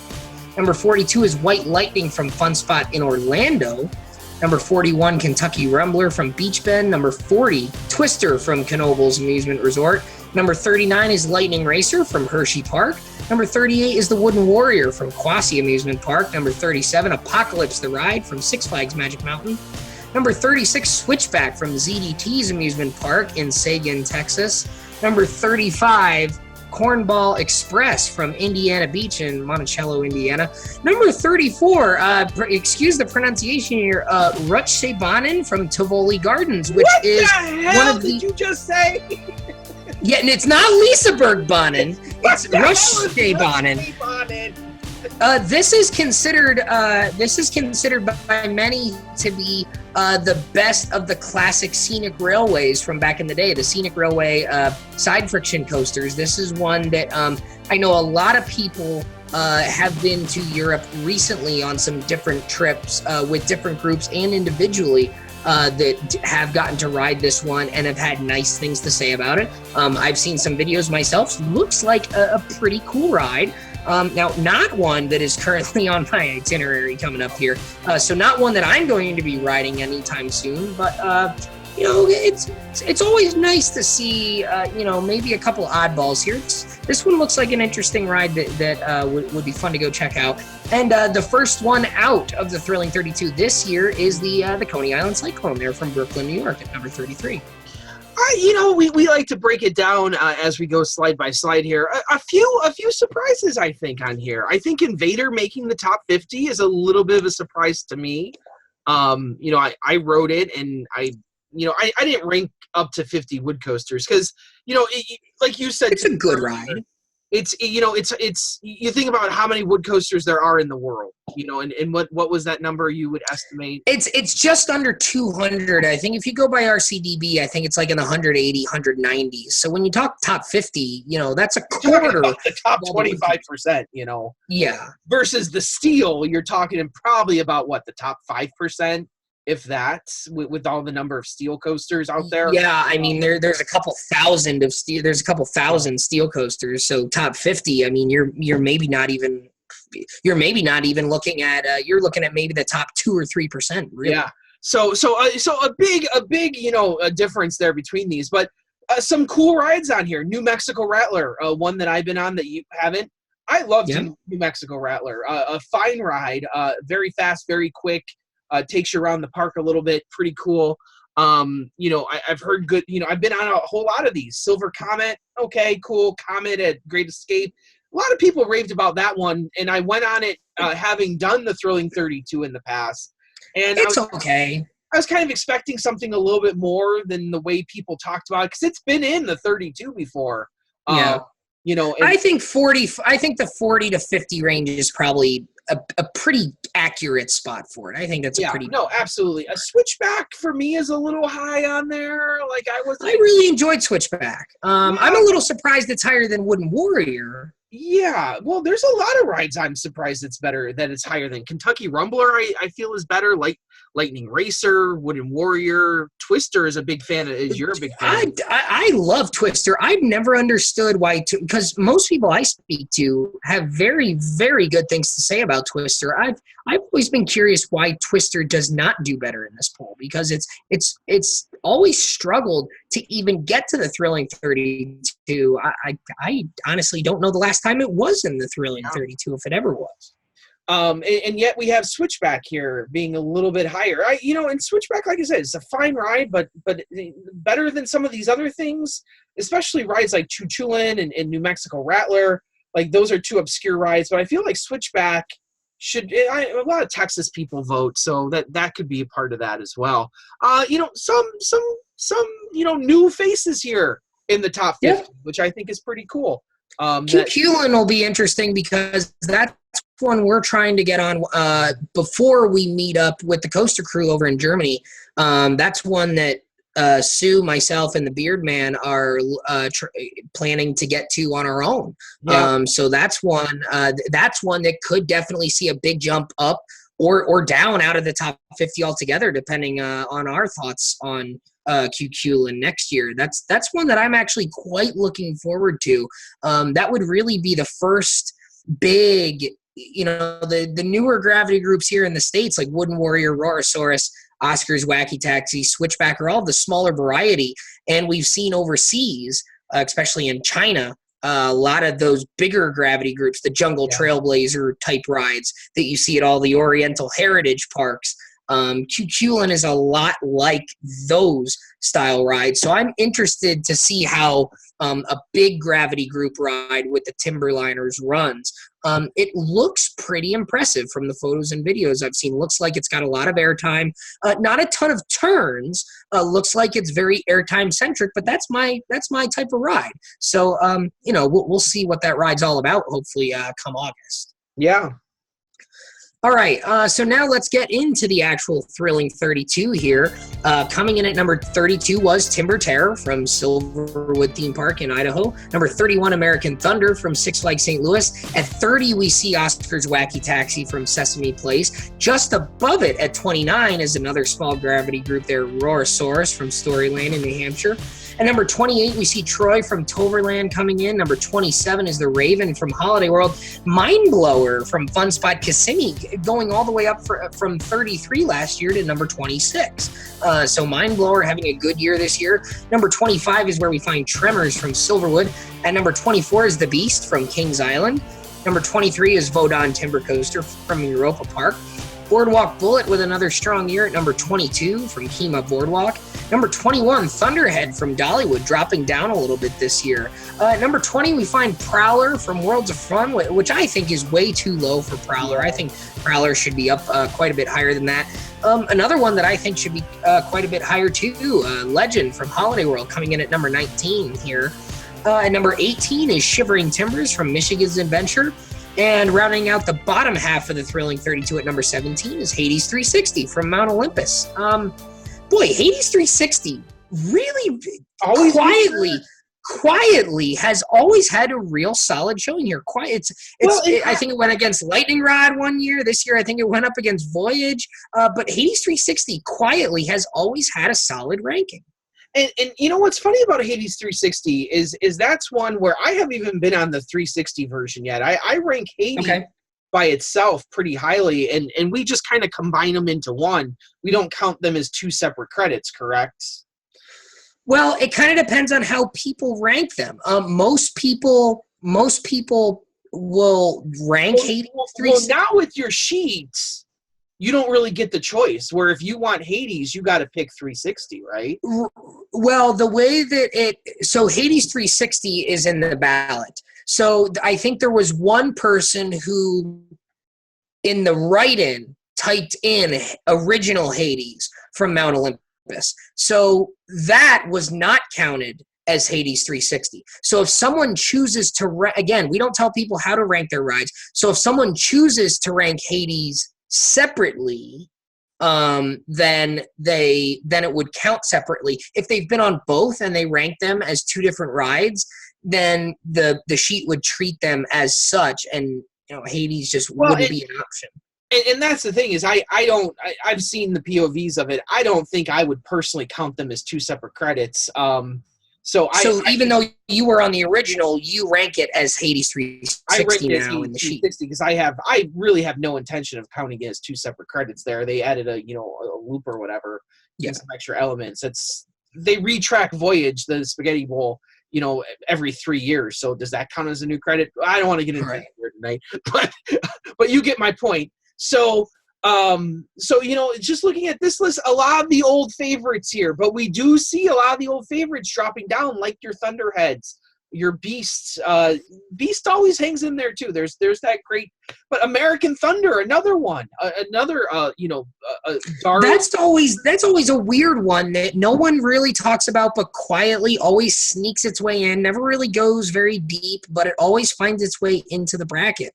Number 42 is White Lightning from Fun Spot in Orlando. Number 41, Kentucky Rumbler from Beach Bend. Number 40, Twister from Knoebels Amusement Resort. Number 39 is Lightning Racer from Hershey Park. Number 38 is the Wooden Warrior from Quasi Amusement Park. Number 37, Apocalypse the Ride from Six Flags Magic Mountain. Number 36, Switchback from ZDT's Amusement Park in Seguin, Texas. Number 35, Cornball Express from Indiana Beach in Monticello, Indiana. Number 34, excuse the pronunciation here, Rutschebanen from Tivoli Gardens, which is one of the... What did you just say? Yeah, and it's not Liseberg-Banen. It's Rutschebanen. This is considered by many to be the best of the classic scenic railways from back in the day, the scenic railway side friction coasters. This is one that I know a lot of people have been to Europe recently on some different trips with different groups and individually that have gotten to ride this one and have had nice things to say about it. I've seen some videos myself. Looks like a pretty cool ride. Now, not one that is currently on my itinerary coming up here. So not one that I'm going to be riding anytime soon, but, you know, it's always nice to see, you know, maybe a couple oddballs here. This one looks like an interesting ride that would be fun to go check out. And the first one out of the Thrilling 32 this year is the Coney Island Cyclone there from Brooklyn, New York at number 33. You know, we like to break it down as we go slide by slide here. A few surprises, I think, on here. I think Invader making the top 50 is a little bit of a surprise to me. You know, I wrote it, and I didn't rank up to 50 wood coasters because, you know, like you said, it's a good ride. It's you think about how many wood coasters there are in the world, you know, and what was that number you would estimate? It's just under 200. I think if you go by RCDB, I think it's like in the 180, 190s. So when you talk top 50, you know, that's a quarter. The top 25%, you know. Yeah. Versus the steel, you're talking probably about what, the top 5%? If that's with all the number of steel coasters out there. Yeah, I mean there's a couple thousand of steel. There's a couple thousand steel coasters. So top 50. I mean you're maybe not even looking at you're looking at maybe the top 2 or 3%. Really. Yeah. So a big you know a difference there between these, but some cool rides on here. New Mexico Rattler, one that I've been on that you haven't. I loved New Mexico Rattler. A fine ride, very fast, very quick. Takes you around the park a little bit, pretty cool. You know, I've heard good, you know, I've been on a whole lot of these. Silver Comet, okay, cool. Comet at Great Escape. A lot of people raved about that one, and I went on it having done the Thrilling 32 in the past. And it's okay. I was kind of expecting something a little bit more than the way people talked about it, because it's been in the 32 before. Yeah. You know, I think the 40 to 50 range is probably a pretty accurate spot for it. I think that's no, absolutely. A Switchback for me is a little high on there. Like I really enjoyed Switchback. I'm a little surprised it's higher than Wooden Warrior. Yeah, well, there's a lot of rides I'm surprised it's higher than. Kentucky Rumbler I feel is better. Like Lightning Racer, Wooden Warrior, Twister is a big fan. You're a big fan. I love Twister. I've never understood why, because most people I speak to have very, very good things to say about Twister. I've always been curious why Twister does not do better in this poll, because it's always struggled to even get to the Thrilling 32. I honestly don't know the last time it was in the Thrilling 32, if it ever was. And yet we have Switchback here being a little bit higher. And Switchback, like I said, it's a fine ride, but better than some of these other things, especially rides like Chuchulin and New Mexico Rattler. Like those are two obscure rides, but I feel like Switchback a lot of Texas people vote, so that could be a part of that as well. Some new faces here in the top 50, which I think is pretty cool. Cuculin will be interesting because that's one we're trying to get on before we meet up with the Coaster crew over in Germany. That's one that Sue, myself, and the Beard Man are planning to get to on our own. Yeah. So that's one that could definitely see a big jump up or down out of the top 50 altogether, depending on our thoughts on Cuculin next year. That's one that I'm actually quite looking forward to. That would really be the first big, the newer gravity groups here in the States, like Wooden Warrior, Rorosaurus, Oscar's Wacky Taxi, Switchback, are all the smaller variety. And we've seen overseas, especially in China, a lot of those bigger gravity groups, the Jungle Trailblazer type rides that you see at all the Oriental Heritage parks. Cuculin is a lot like those style rides. So I'm interested to see how a big gravity group ride with the Timberliners runs. It looks pretty impressive from the photos and videos I've seen. Looks like it's got a lot of airtime, not a ton of turns. Looks like it's very airtime centric, but that's my type of ride. So we'll see what that ride's all about. Hopefully, come August. Yeah. All right, so now let's get into the actual thrilling 32 here. Coming in at number 32 was Timber Terror from Silverwood Theme Park in Idaho. Number 31, American Thunder from Six Flags St. Louis. At 30, we see Oscar's Wacky Taxi from Sesame Place. Just above it at 29 is another small gravity group there, Roarosaurus from Storyland in New Hampshire. At number 28, we see Troy from Toverland coming in. Number 27 is the Raven from Holiday World. Mind Blower from Fun Spot Kissimmee going all the way up from 33 last year to number 26. So Mind Blower having a good year this year. Number 25 is where we find Tremors from Silverwood. At number 24 is The Beast from Kings Island. Number 23 is Vodon Timber Coaster from Europa Park. Boardwalk Bullet with another strong year at number 22 from Kemah Boardwalk. Number 21, Thunderhead from Dollywood, dropping down a little bit this year. At number 20, we find Prowler from Worlds of Fun, which I think is way too low for Prowler. I think Prowler should be up quite a bit higher than that. Another one that I think should be quite a bit higher too, Legend from Holiday World, coming in at number 19 here. At number 18 is Shivering Timbers from Michigan's Adventure. And rounding out the bottom half of the thrilling 32 at number 17 is Hades 360 from Mount Olympus. Boy, Hades 360 really quietly has always had a real solid showing here. I think it went against Lightning Rod one year. This year, I think it went up against Voyage. But Hades 360 quietly has always had a solid ranking. And you know what's funny about Hades 360 is that's one where I haven't even been on the 360 version yet. I rank Hades by itself pretty highly, and we just kind of combine them into one. We don't count them as two separate credits, correct? Well, it kind of depends on how people rank them. Most people will rank Hades 360. Well, now with your sheets, you don't really get the choice, where if you want Hades, you got to pick 360, right? Well, the way that so Hades 360 is in the ballot. So I think there was one person who in the write-in typed in original Hades from Mount Olympus. So that was not counted as Hades 360. So if someone chooses to, again, we don't tell people how to rank their rides. So if someone chooses to rank Hades separately, then it would count separately. If they've been on both and they rank them as two different rides, then the sheet would treat them as such, and Hades just wouldn't be an option. And that's the thing is I've seen the POVs of it. I don't think I would personally count them as two separate credits. So even though you were on the original, you rank it as Hades 360 now in the sheet. Because I really have no intention of counting it as two separate credits there. They added a loop or whatever, some extra elements. They retrack Voyage, the spaghetti bowl, every 3 years. So does that count as a new credit? I don't want to get into that here tonight, but you get my point. So just looking at this list, a lot of the old favorites here, but we do see a lot of the old favorites dropping down, like your Thunderheads, your Beasts. Beast always hangs in there too. There's that great, but American Thunder, another one, dark. That's always a weird one that no one really talks about, but quietly always sneaks its way in. Never really goes very deep, but it always finds its way into the bracket.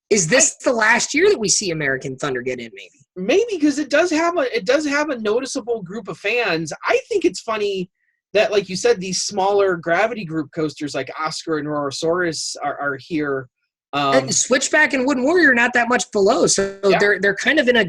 Is this the last year that we see American Thunder get in? Maybe because it does have a noticeable group of fans. I think it's funny that, like you said, these smaller gravity group coasters like Oscar and Roarosaurus are here. And Switchback and Wooden Warrior are not that much below, so they're kind of in a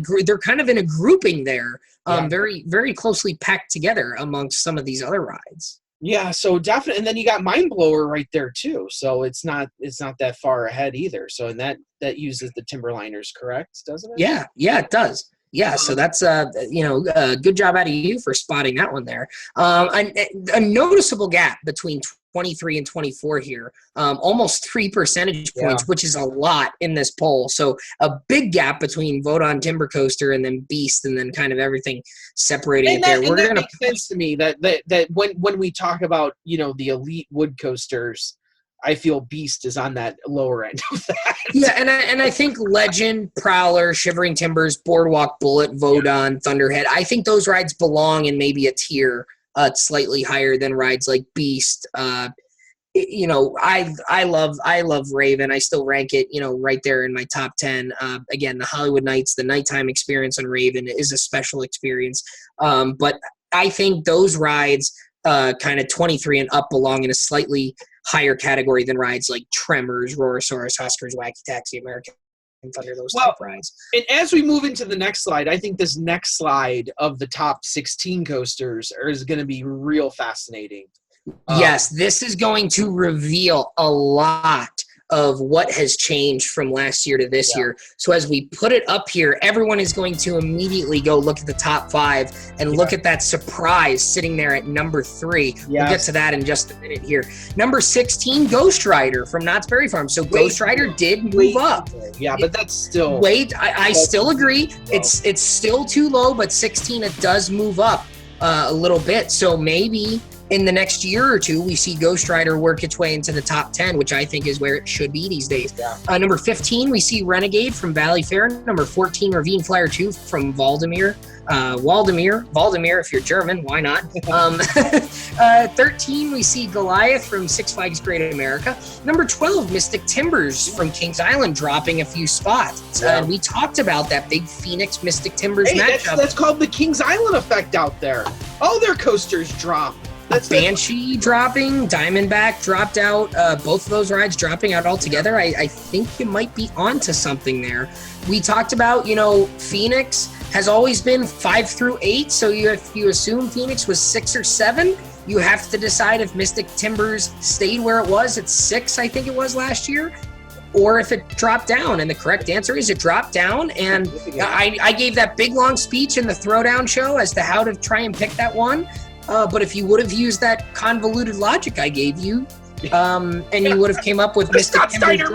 grouping there, very very closely packed together amongst some of these other rides. Yeah, so definitely, and then you got Mind Blower right there too. So it's not that far ahead either. So and that uses the Timberliners, correct? Doesn't it? Yeah, it does. Yeah, so that's good job out of you for spotting that one there. A noticeable gap between 23 and 24 here, almost 3 percentage points, which is a lot in this poll. So a big gap between Vote on Timber Coaster and then Beast, and then kind of everything separating it there. That makes sense to me that when we talk about, you know, the elite wood coasters, I feel Beast is on that lower end of that. Yeah, and I think Legend, Prowler, Shivering Timbers, Boardwalk Bullet, Vodon, Thunderhead, I think those rides belong in maybe a tier slightly higher than rides like Beast. You know, I love Raven. I still rank it, you know, right there in my top 10. Again, the Hollywood Nights, the nighttime experience on Raven is a special experience. But I think those rides, kind of 23 and up, belong in a slightly higher category than rides like Tremors, Rorosaurus, Huskers, Wacky Taxi, American Thunder, those type rides. And as we move into the next slide, I think this next slide of the top 16 coasters is going to be real fascinating. Yes, this is going to reveal a lot of what has changed from last year to this year. So as we put it up here, everyone is going to immediately go look at the top 5 and look at that surprise sitting there at number 3. We'll get to that in just a minute here. Number 16, Ghost Rider from Knott's Berry Farm. So Ghost Rider did move up. Yeah, but that's still... I still agree. It's still too low, but 16, it does move up a little bit. So maybe in the next year or two, we see Ghost Rider work its way into the top 10, which I think is where it should be these days. Number 15, we see Renegade from Valley Fair. Number 14, Ravine Flyer 2 from Valdemir, if you're German, why not? 13, we see Goliath from Six Flags Great America. Number 12, Mystic Timbers from Kings Island, dropping a few spots. And we talked about that big Phoenix Mystic Timbers matchup. That's called the Kings Island effect out there. All their coasters drop. Banshee dropping, Diamondback dropped out, both of those rides dropping out altogether. I think you might be onto something there. We talked about, you know, Phoenix has always been 5 through 8, so if you assume Phoenix was 6 or 7, you have to decide if Mystic Timbers stayed where it was at 6, I think it was last year, or if it dropped down. And the correct answer is it dropped down. And I gave that big long speech in the Throwdown show as to how to try and pick that one. But if you would have used that convoluted logic I gave you, and you would have came up with Mystic Timbers,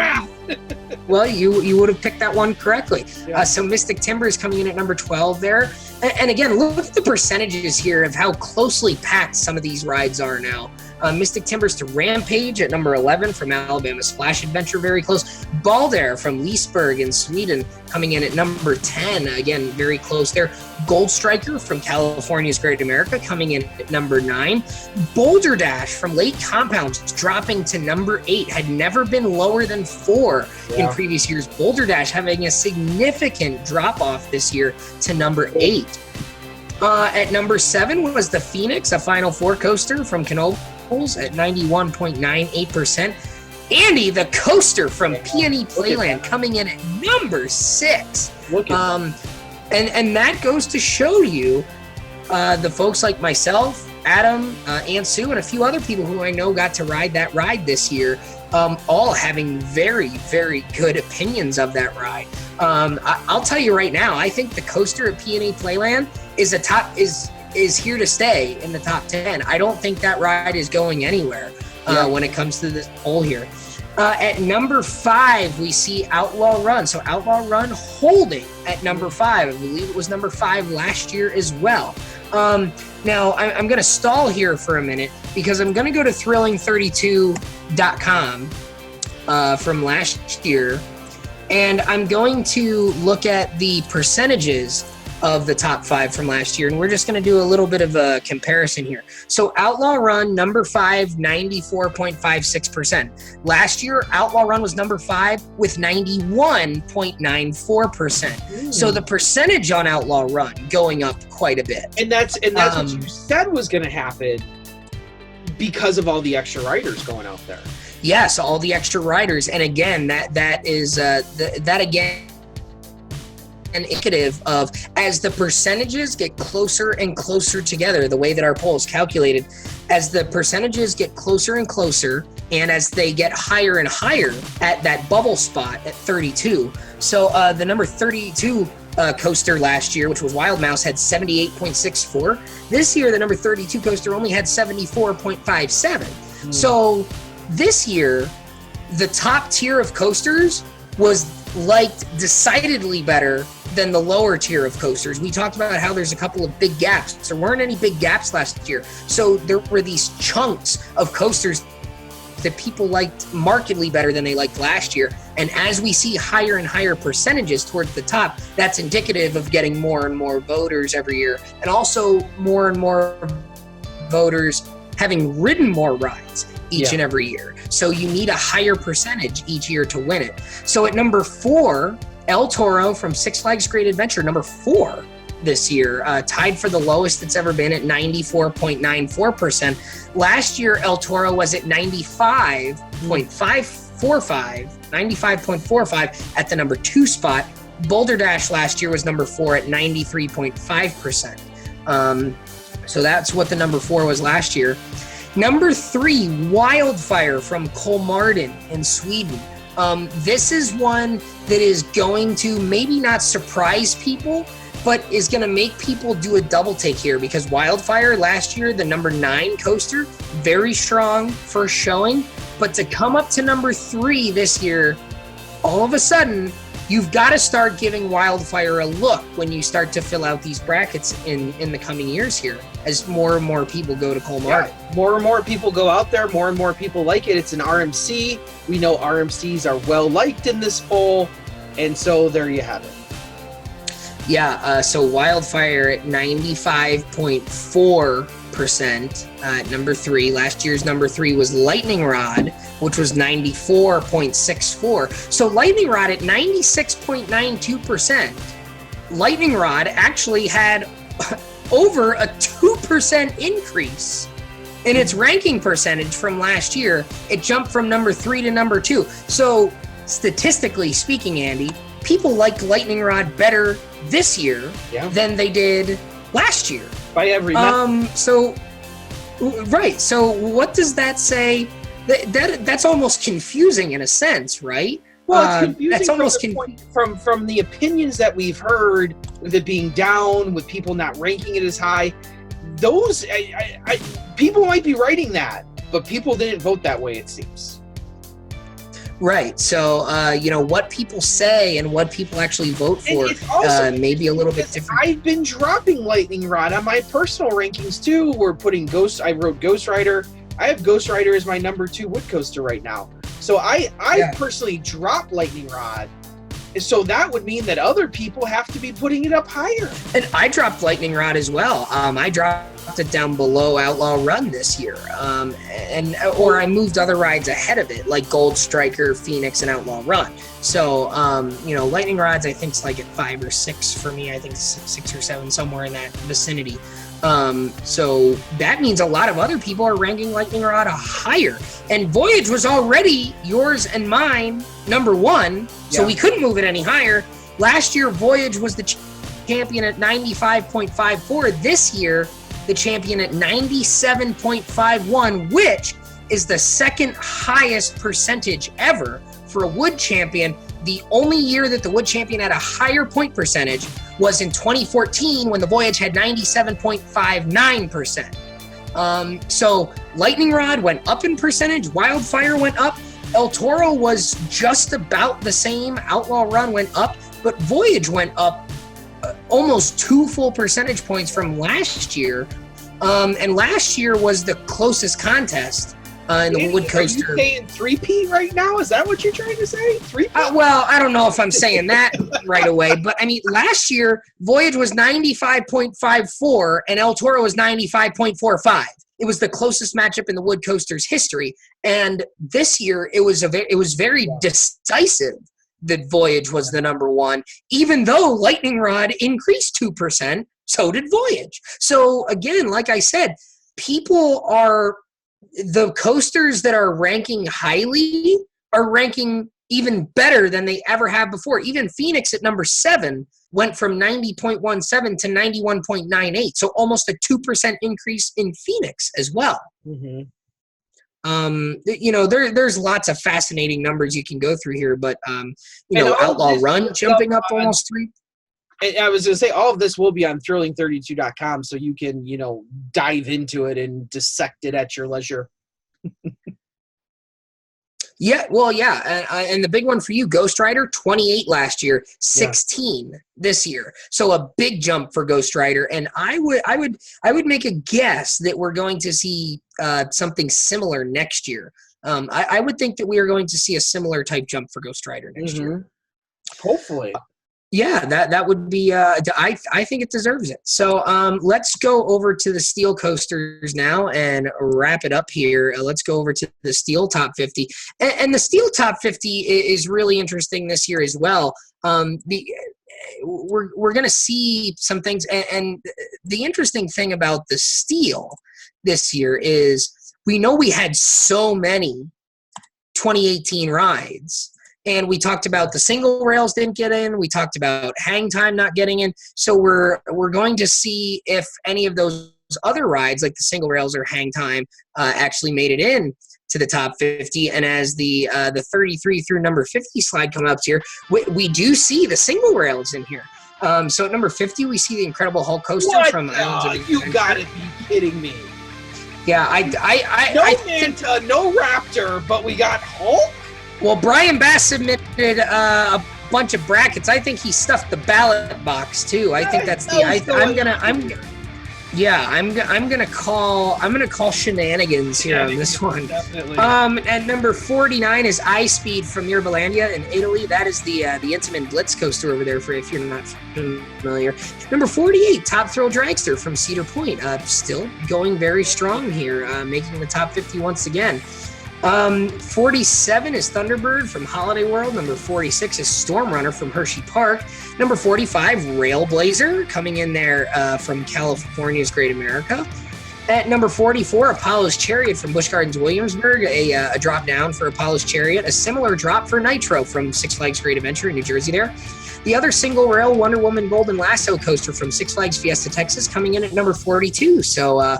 well, you would have picked that one correctly. So Mystic Timbers coming in at number 12 there. And again, look at the percentages here of how closely packed some of these rides are now. Mystic Timbers to Rampage at number 11 from Alabama Splash Adventure, very close. Balder from Leesburg in Sweden coming in at number 10, again, very close there. Gold Striker from California's Great America coming in at number 9. Boulder Dash from Lake Compounds dropping to number 8, had never been lower than 4 in previous years. Boulder Dash having a significant drop-off this year to number 8. At number 7 was the Phoenix, a Final Four coaster from Knoebels at 91.98%. Andy, the coaster from Peony Playland, coming in at number 6. And that goes to show you the folks like myself, Adam, Aunt Sue, and a few other people who I know got to ride that ride this year, all having very, very good opinions of that ride. I'll tell you right now, I think the coaster at Peony Playland is here to stay in the top 10. I don't think that ride is going anywhere when it comes to this poll here. At number 5, we see Outlaw Run. So Outlaw Run holding at number 5. I believe it was number 5 last year as well. Now, I'm going to stall here for a minute because I'm going to go to thrilling32.com from last year, and I'm going to look at the percentages of the top 5 from last year, and we're just going to do a little bit of a comparison here. So Outlaw Run, number 5, 94.56%. Last year, Outlaw Run was number 5 with 91.94%. So the percentage on Outlaw Run going up quite a bit. And that's what you said was going to happen because of all the extra riders going out there. Yes, all the extra riders, and again, that is indicative of, as the percentages get closer and closer together, the way that our poll is calculated, as the percentages get closer and closer, and as they get higher and higher at that bubble spot at 32. So the number 32 coaster last year, which was Wild Mouse, had 78.64. This year, the number 32 coaster only had 74.57. So this year, the top tier of coasters was liked decidedly better than the lower tier of coasters. We talked about how there's a couple of big gaps. There weren't any big gaps last year. So there were these chunks of coasters that people liked markedly better than they liked last year. And as we see higher and higher percentages towards the top, that's indicative of getting more and more voters every year. And also more and more voters having ridden more rides each and every year. So you need a higher percentage each year to win it. So at number 4, El Toro from Six Flags Great Adventure, number 4 this year, tied for the lowest it's ever been at 94.94%. Last year, El Toro was at 95.45 at the number 2 spot. Boulder Dash last year was number 4 at 93.5%. So that's what the number 4 was last year. Number 3, Wildfire from Kolmarden in Sweden. This is one that is going to maybe not surprise people, but is going to make people do a double take here, because Wildfire last year, the number 9 coaster, very strong first showing, but to come up to number 3 this year, all of a sudden, you've got to start giving Wildfire a look when you start to fill out these brackets in the coming years here, as more and more people go to Kolmarden. Yeah, more and more people go out there, more and more people like it. It's an RMC. We know RMCs are well liked in this poll, and so there you have it. Yeah, so Wildfire at 95.4% at number 3. Last year's number 3 was Lightning Rod, which was 94.64. So Lightning Rod at 96.92%. Lightning Rod actually had over a 2% increase in its ranking percentage from last year. It jumped from number 3 to number 2. So statistically speaking, Andy, people liked Lightning Rod better this year than they did last year. By every So what does that say? That's almost confusing in a sense, right? Well, it's confusing. That's almost from the opinions that we've heard, with it being down, with people not ranking it as high. Those people might be writing that, but people didn't vote that way, it seems. Right. So, what people say and what people actually vote for may be a little bit different. I've been dropping Lightning Rod on my personal rankings too. We're putting I wrote Ghost Rider. I have Ghost Rider as my number 2 wood coaster right now. So I personally dropped Lightning Rod. So that would mean that other people have to be putting it up higher. And I dropped Lightning Rod as well. I dropped it down below Outlaw Run this year. Or I moved other rides ahead of it, like Gold Striker, Phoenix, and Outlaw Run. So, Lightning Rod's, I think, is like at 5 or 6 for me. I think 6 or 7, somewhere in that vicinity. So that means a lot of other people are ranking Lightning Rod higher. And Voyage was already yours and mine number 1, so we couldn't move it any higher. Last year, Voyage was the champion at 95.54. This year, the champion at 97.51, which is the second highest percentage ever for a wood champion. The only year that the wood champion had a higher point percentage was in 2014, when the Voyage had 97.59%. So Lightning Rod went up in percentage, Wildfire went up, El Toro was just about the same, Outlaw Run went up, but Voyage went up almost 2 full percentage points from last year. And last year was the closest contest in the wood coaster. Are you saying 3P right now? Is that what you're trying to say? 3P? Well, I don't know if I'm saying that right away, but I mean, last year, Voyage was 95.54 and El Toro was 95.45. It was the closest matchup in the wood coaster's history. And this year, it was very decisive that Voyage was the number 1, even though Lightning Rod increased 2%, so did Voyage. So again, like I said, the coasters that are ranking highly are ranking even better than they ever have before. Even Phoenix at number 7 went from 90.17 to 91.98. So almost a 2% increase in Phoenix as well. Mm-hmm. There's lots of fascinating numbers you can go through here, but Outlaw Run jumping up almost 3. And I was going to say, all of this will be on thrilling32.com, so you can, dive into it and dissect it at your leisure. Yeah, well, yeah, and the big one for you, Ghost Rider, 28 last year, 16 this year. So a big jump for Ghost Rider, and I would make a guess that we're going to see something similar next year. I would think that we are going to see a similar type jump for Ghost Rider next year. Hopefully. Yeah, that would be. I think it deserves it. So let's go over to the steel coasters now and wrap it up here. Let's go over to the steel top 50, and the steel top 50 is really interesting this year as well. We're going to see some things, and the interesting thing about the steel this year is we know we had so many 2018 rides. And we talked about the single rails didn't get in. We talked about hang time not getting in. So we're going to see if any of those other rides, like the single rails or hang time, actually made it in to the top 50. And as the 33 through number 50 slide come up here, we do see the single rails in here. So at number 50, we see the Incredible Hulk coaster from Islands of Adventure. You gotta be kidding me! Yeah, no Manta, no Raptor, but we got Hulk. Well, Brian Bass submitted a bunch of brackets. I think he stuffed the ballot box too. I think that's I'm gonna call shenanigans here on this one. Definitely. At number 49 is iSpeed from Mirbelandia in Italy. That is the Intamin Blitz coaster over there. For if you're not familiar. Number 48, Top Thrill Dragster from Cedar Point. Still going very strong here, making the top 50 once again. 47 is Thunderbird from Holiday World. Number 46 is Storm Runner from Hershey Park. Number 45, Railblazer, coming in there from California's Great America. At number 44, Apollo's Chariot from Busch Gardens Williamsburg, a drop down for Apollo's Chariot. A similar drop for Nitro from Six Flags Great Adventure in New Jersey there. The other single rail Wonder Woman Golden Lasso coaster from Six Flags Fiesta Texas coming in at number 42. So,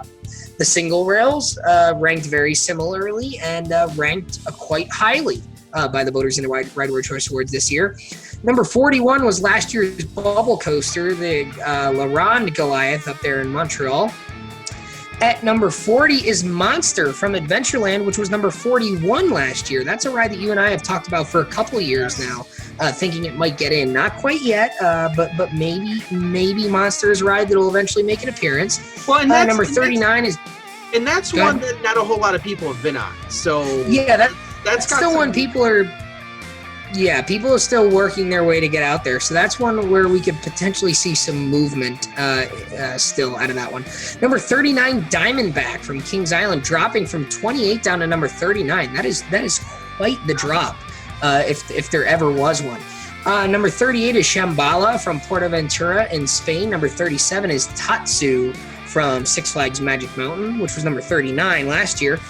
the single rails ranked very similarly and ranked quite highly by the voters in the Ride Award Choice Awards this year. Number 41 was last year's bubble coaster, the La Ronde Goliath up there in Montreal. At number 40 is Monster from Adventureland, which was number 41 last year. That's a ride that you and I have talked about for a couple of years now, thinking it might get in. Not quite yet, but maybe Monster is a ride that will eventually make an appearance. Well, and number 39 is... And that's one that not a whole lot of people have been on. So yeah, that's still one people are... Yeah, people are still working their way to get out there. So that's one where we could potentially see some movement still out of that one. Number 39, Diamondback from Kings Island, dropping from 28 down to number 39. That is quite the drop, if there ever was one. Number 38 is Shambhala from Portaventura in Spain. Number 37 is Tatsu from Six Flags Magic Mountain, which was number 39 last year.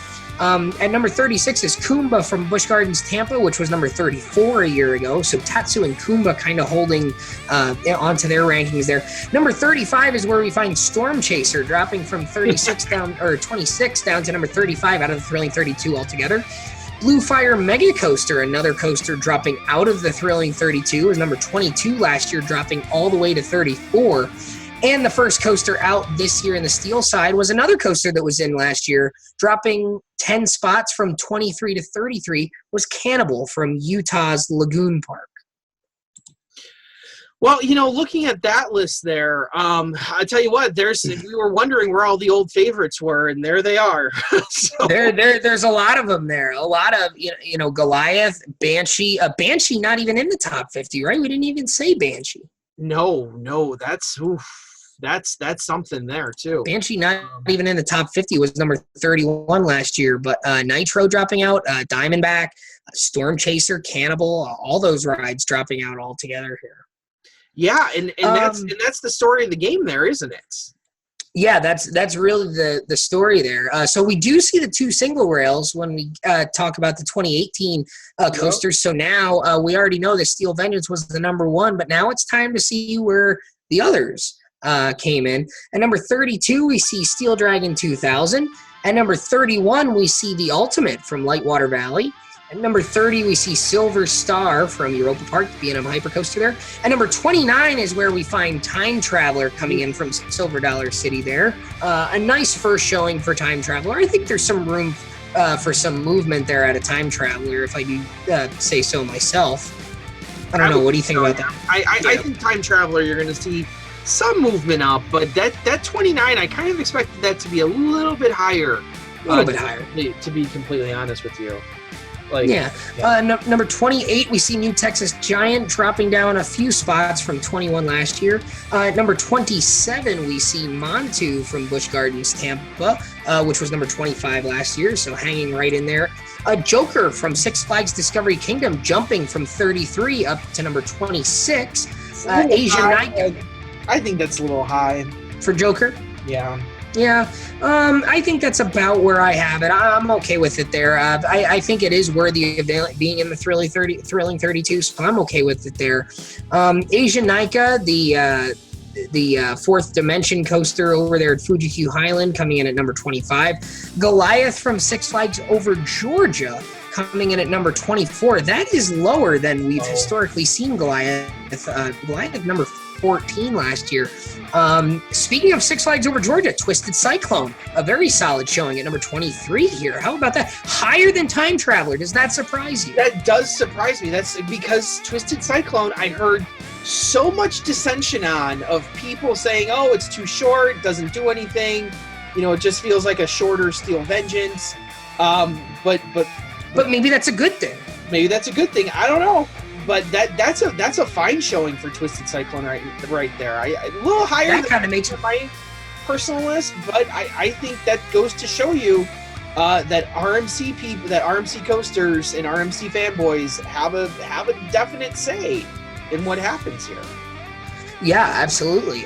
At number 36 is Kumba from Busch Gardens Tampa, which was number 34 a year ago. So Tatsu and Kumba kind of holding onto their rankings there. Number 35 is where we find Storm Chaser, dropping from 26 down to number 35 out of the Thrilling 32 altogether. Blue Fire Mega Coaster, another coaster dropping out of the Thrilling 32, is number 22 last year, dropping all the way to 34. And the first coaster out this year in the steel side was another coaster that was in last year, dropping 10 spots from 23 to 33, was Cannibal from Utah's Lagoon Park. Well, looking at that list there, I tell you what, we were wondering where all the old favorites were, and there they are. So. There's a lot of them there. A lot of, Goliath, Banshee. Banshee not even in the top 50, right? We didn't even say Banshee. No, that's something there too. Banshee not even in the top 50, was number 31 last year, but Nitro dropping out, Diamondback, Storm Chaser, Cannibal, all those rides dropping out altogether here. Yeah, and that's the story of the game there, isn't it? Yeah, that's really the story there. So we do see the two single rails when we talk about the 2018 coasters. So now we already know that Steel Vengeance was the number one, but now it's time to see where the others came in. At number 32, we see Steel Dragon 2000. At number 31, we see the Ultimate from Lightwater Valley. At number 30, we see Silver Star from Europa Park, the B&M Hypercoaster there. At number 29 is where we find Time Traveler coming in from Silver Dollar City there. A nice first showing for Time Traveler. I think there's some room for some movement there at a time traveler, if I do say so myself. I don't know. What do you think about that? I think time traveler, you're going to see some movement up, but that 29, I kind of expected that to be a little bit higher. A little bit higher. To be completely honest with you. Number 28, we see New Texas Giant dropping down a few spots from 21 last year. Number 27, we see Montu from Busch Gardens, Tampa, which was number 25 last year, so hanging right in there. Joker from Six Flags Discovery Kingdom jumping from 33 up to number 26. Asian Night. I think that's a little high. For Joker? Yeah. Yeah, I think that's about where I have it. I'm okay with it there. I think it is worthy of being in the Thrilling 32, so I'm okay with it there. Asian Nika, the fourth dimension coaster over there at Fuji-Q Highland, coming in at number 25. Goliath from Six Flags Over Georgia, coming in at number 24. That is lower than we've historically seen Goliath. Goliath number 14 last year. Speaking of Six Flags Over Georgia, Twisted Cyclone, a very solid showing at number 23 here. How about that? Higher than Time Traveler. Does that surprise you? That does surprise me. That's because Twisted Cyclone, I heard so much dissension on, of people saying, oh, it's too short, doesn't do anything. It just feels like a shorter Steel Vengeance. But maybe that's a good thing. Maybe that's a good thing. I don't know. But that's a fine showing for Twisted Cyclone right there. A little higher that kind of makes my personal list, but I think that goes to show you that RMC people, that RMC coasters and RMC fanboys have a definite say in what happens here. Yeah, absolutely.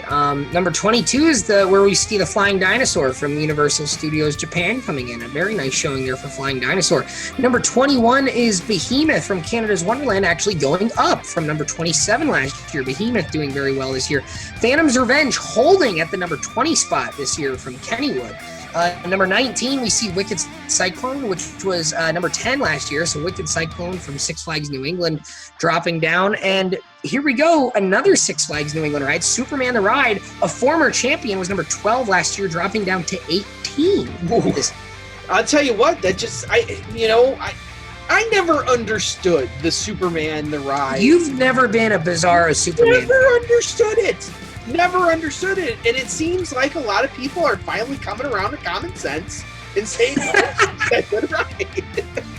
Number 22 is where we see the Flying Dinosaur from Universal Studios Japan coming in. A very nice showing there for Flying Dinosaur. Number 21 is Behemoth from Canada's Wonderland, actually going up from number 27 last year. Behemoth doing very well this year. Phantom's Revenge holding at the number 20 spot this year from Kennywood. Number 19, we see Wicked Cyclone, which was number 10 last year. So Wicked Cyclone from Six Flags New England dropping down. And here we go, another Six Flags New England ride. Superman the Ride, a former champion, was number 12 last year, dropping down to 18. I'll tell you what, that just, I never understood the Superman the Ride. You've never been a Bizarro Superman. Never understood it, and it seems like a lot of people are finally coming around to common sense and saying that's good ride.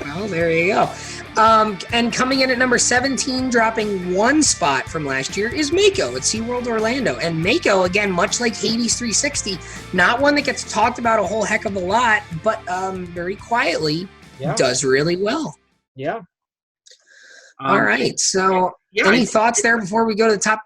Well, there you go. And coming in at number 17, dropping one spot from last year, is Mako at SeaWorld Orlando. And Mako, again, much like Hades 360, not one that gets talked about a whole heck of a lot, but very quietly does really well. Yeah. All right. So, any thoughts there before we go to the top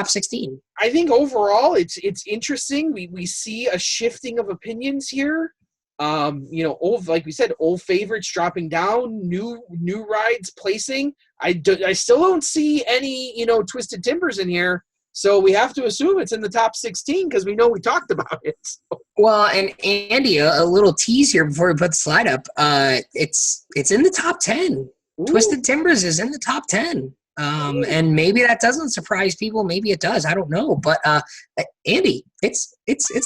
16? I think overall it's interesting. We see a shifting of opinions here. Old, like we said, old favorites dropping down, new rides placing. I still don't see any Twisted Timbers in here, so we have to assume it's in the top 16 because we know we talked about it. So. Well, and Andy, a little tease here before we put the slide up. It's in the top 10. Ooh. Twisted Timbers is in the top 10. And maybe that doesn't surprise people. Maybe it does. I don't know. But Andy, it's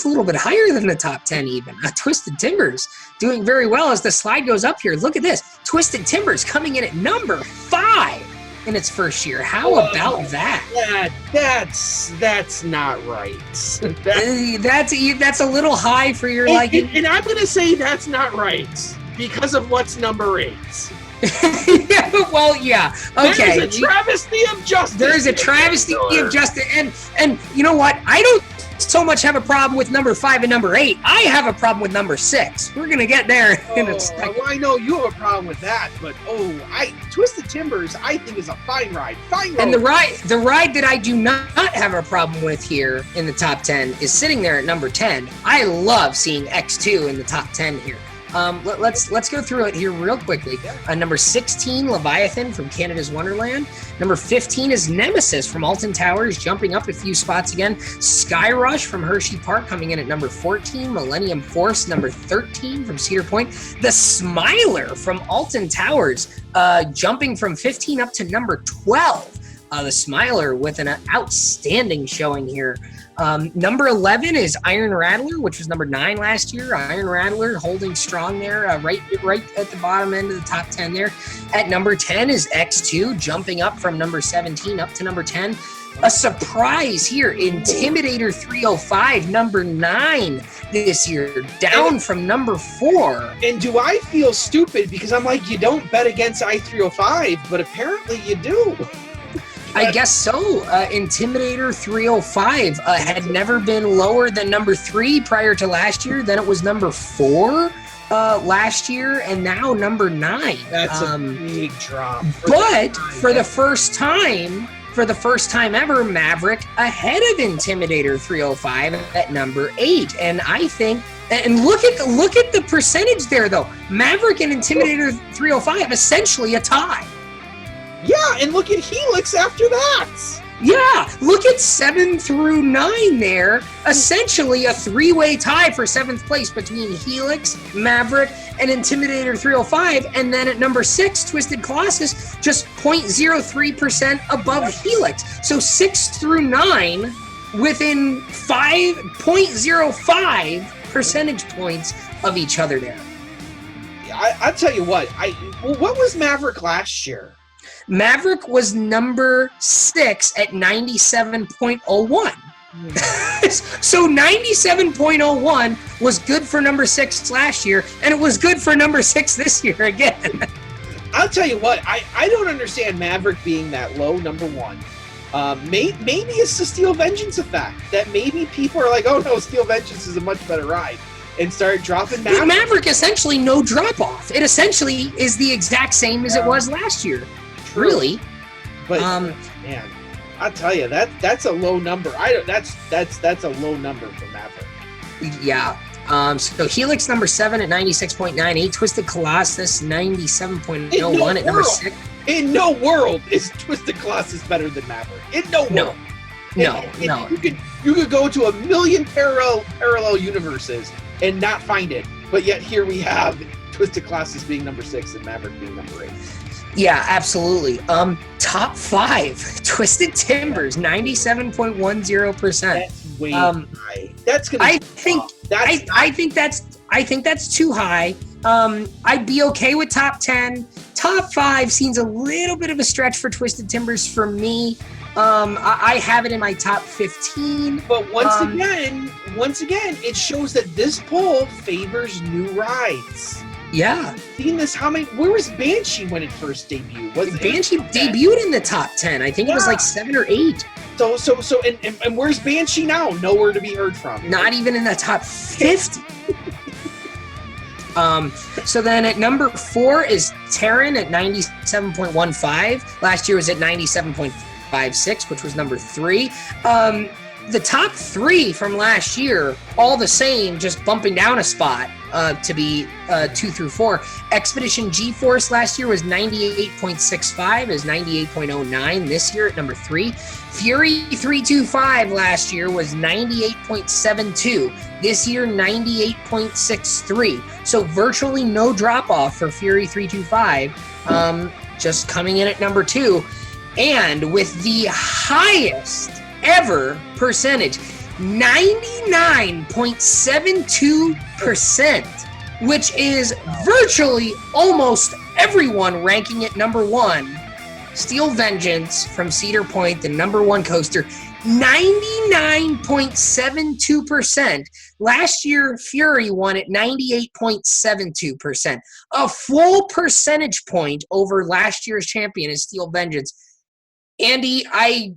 a little bit higher than the top 10 even. Twisted Timbers doing very well as the slide goes up here. Look at this. Twisted Timbers coming in at number 5 in its first year. How about that? That's not right. That's a little high for your liking. And I'm going to say that's not right because of what's number 8. Yeah, well, yeah. Okay. There's a travesty of justice. There is a travesty of justice. And you know what? I don't so much have a problem with number 5 and number 8. I have a problem with number 6. We're going to get there in a second. Well, I know you have a problem with that, but Twisted Timbers, I think, is a fine ride. And the ride that I do not have a problem with here in the top 10 is sitting there at number 10. I love seeing X2 in the top 10 here. Let's go through it here real quickly. Number 16, Leviathan from Canada's Wonderland. Number 15 is Nemesis from Alton Towers, jumping up a few spots again. Sky Rush from Hershey Park coming in at number 14. Millennium Force, number 13 from Cedar Point. The Smiler from Alton Towers, jumping from 15 up to number 12. The Smiler with an outstanding showing here. Number 11 is Iron Rattler, which was number 9 last year. Iron Rattler holding strong there, right at the bottom end of the top 10 there. At number 10 is X2, jumping up from number 17 up to number 10. A surprise here, Intimidator 305, number 9 this year, down from number 4. And do I feel stupid because I'm like, you don't bet against I-305, but apparently you do. I guess so. Intimidator 305 had never been lower than number 3 prior to last year. Then it was number 4 last year, and now number 9. That's a big drop. But for the first time ever, Maverick ahead of Intimidator 305 at number 8. And I think, and look at the percentage there though. Maverick and Intimidator 305 essentially a tie. Yeah, and look at Helix after that. Yeah, look at 7 through 9 there. Essentially a 3-way tie for 7th place between Helix, Maverick, and Intimidator 305. And then at number 6, Twisted Colossus, just 0.03% above Helix. So 6 through 9 within 5.05 percentage points of each other there. I'll tell you what. What was Maverick last year? Maverick was number 6 at 97.01. So 97.01 was good for number 6 last year, and it was good for number 6 this year again. I'll tell you what, I don't understand Maverick being that low, number 1. Maybe it's the Steel Vengeance effect, that maybe people are like, oh no, Steel Vengeance is a much better ride, and start dropping Maverick. But Maverick essentially no drop-off. It essentially is the exact same as it was last year. Really, but man, I'll tell you that's a low number. That's a low number for Maverick. Yeah. So Helix number 7 at 96.98, Twisted Colossus 97.01 at number 6. In no world is Twisted Colossus better than Maverick. In no world. No. You could go to a million parallel universes and not find it, but yet here we have Twisted Colossus being number 6 and Maverick being number 8. Yeah, absolutely. Top 5, Twisted Timbers, 97.10%. That's way high. That's gonna. I think that's too high. I'd be okay with top 10. Top 5 seems a little bit of a stretch for Twisted Timbers for me. I have it in my top 15. But once again, it shows that this poll favors new rides. Yeah. Seen this? Where was Banshee when it first debuted? Banshee debuted in the top 10. I think it was like 7 or 8. So, and where's Banshee now? Nowhere to be heard from. Not even in the top 50. So then at number 4 is Terran at 97.15. Last year was at 97.56, which was number 3. The top 3 from last year, all the same, just bumping down a spot to be 2 through 4. Expedition G-Force last year was 98.65, is 98.09 this year at number 3. Fury 325 last year was 98.72. This year, 98.63. So virtually no drop-off for Fury 325, just coming in at number 2. And with the highest ever percentage, 99.72%, which is virtually almost everyone ranking it number 1. Steel Vengeance from Cedar Point, the number 1 coaster, 99.72%. Last year, Fury won at 98.72%. A full percentage point over last year's champion is Steel Vengeance. Andy, I'm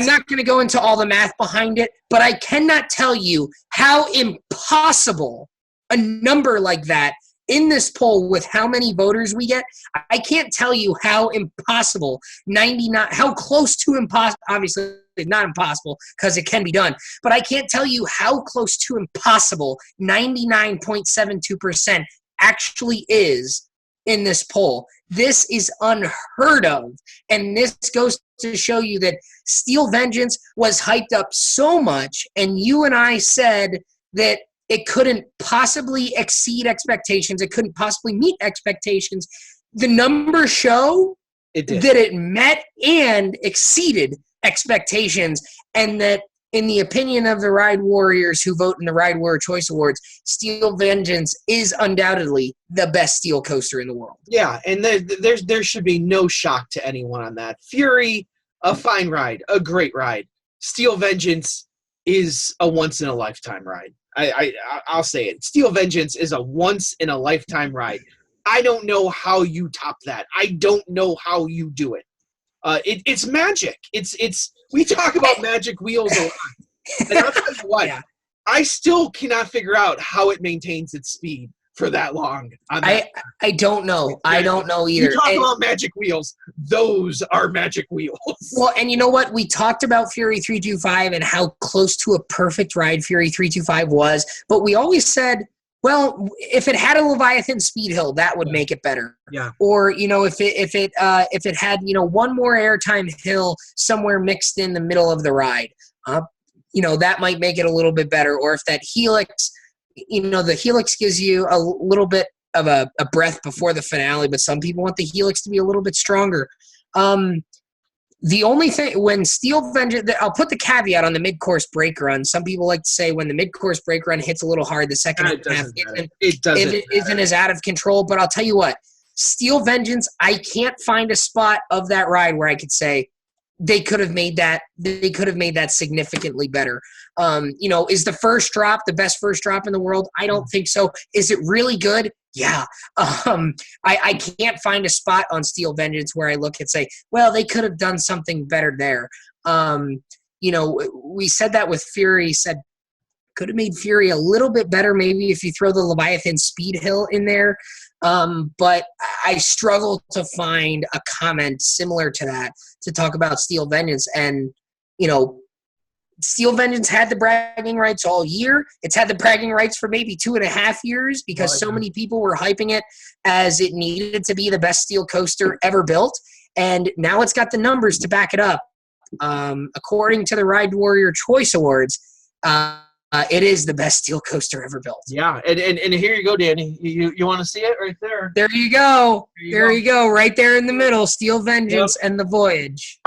not going to go into all the math behind it, but I cannot tell you how impossible a number like that in this poll with how many voters we get. I can't tell you how impossible, how close to impossible, obviously not impossible because it can be done, but I can't tell you how close to impossible 99.72% actually is in this poll. This is unheard of, and this goes to show you that Steel Vengeance was hyped up so much, and you and I said that it couldn't possibly exceed expectations. It couldn't possibly meet expectations. The numbers show that it met and exceeded expectations, and that in the opinion of the Ride Warriors who vote in the Ride Warrior Choice Awards, Steel Vengeance is undoubtedly the best steel coaster in the world. Yeah, and there should be no shock to anyone on that. Fury, a fine ride, a great ride. Steel Vengeance is a once-in-a-lifetime ride. I'll say it. Steel Vengeance is a once-in-a-lifetime ride. I don't know how you top that. I don't know how you do it. It's magic. We talk about magic wheels a lot. And I'll tell you what, yeah. I still cannot figure out how it maintains its speed for that long. I don't know. I don't know either. You talk about magic wheels. Those are magic wheels. Well, and you know what? We talked about Fury 325 and how close to a perfect ride Fury 325 was, but we always said, well, if it had a Leviathan speed hill, that would make it better. Yeah. Or, if it had, one more airtime hill somewhere mixed in the middle of the ride, that might make it a little bit better. Or if that helix, the helix gives you a little bit of a breath before the finale, but some people want the helix to be a little bit stronger. The only thing, when Steel Vengeance, I'll put the caveat on the mid-course brake run. Some people like to say when the mid-course brake run hits a little hard, the second half isn't as out of control. But I'll tell you what, Steel Vengeance, I can't find a spot of that ride where I could say they could have made that significantly better. Is the first drop the best first drop in the world? I don't think so. Is it really good? Yeah. I can't find a spot on Steel Vengeance where I look and say, well, they could have done something better there. We said that with Fury, said could have made Fury a little bit better maybe if you throw the Leviathan speed hill in there. But I struggle to find a comment similar to that to talk about Steel Vengeance. And, Steel Vengeance had the bragging rights all year. It's had the bragging rights for maybe 2.5 years because so many people were hyping it as it needed to be the best steel coaster ever built. And now it's got the numbers to back it up. According to the Ride Warrior Choice Awards, it is the best steel coaster ever built. Yeah, and here you go, Danny. You want to see it right there? There you go. There you go. Right there in the middle, Steel Vengeance and the Voyage.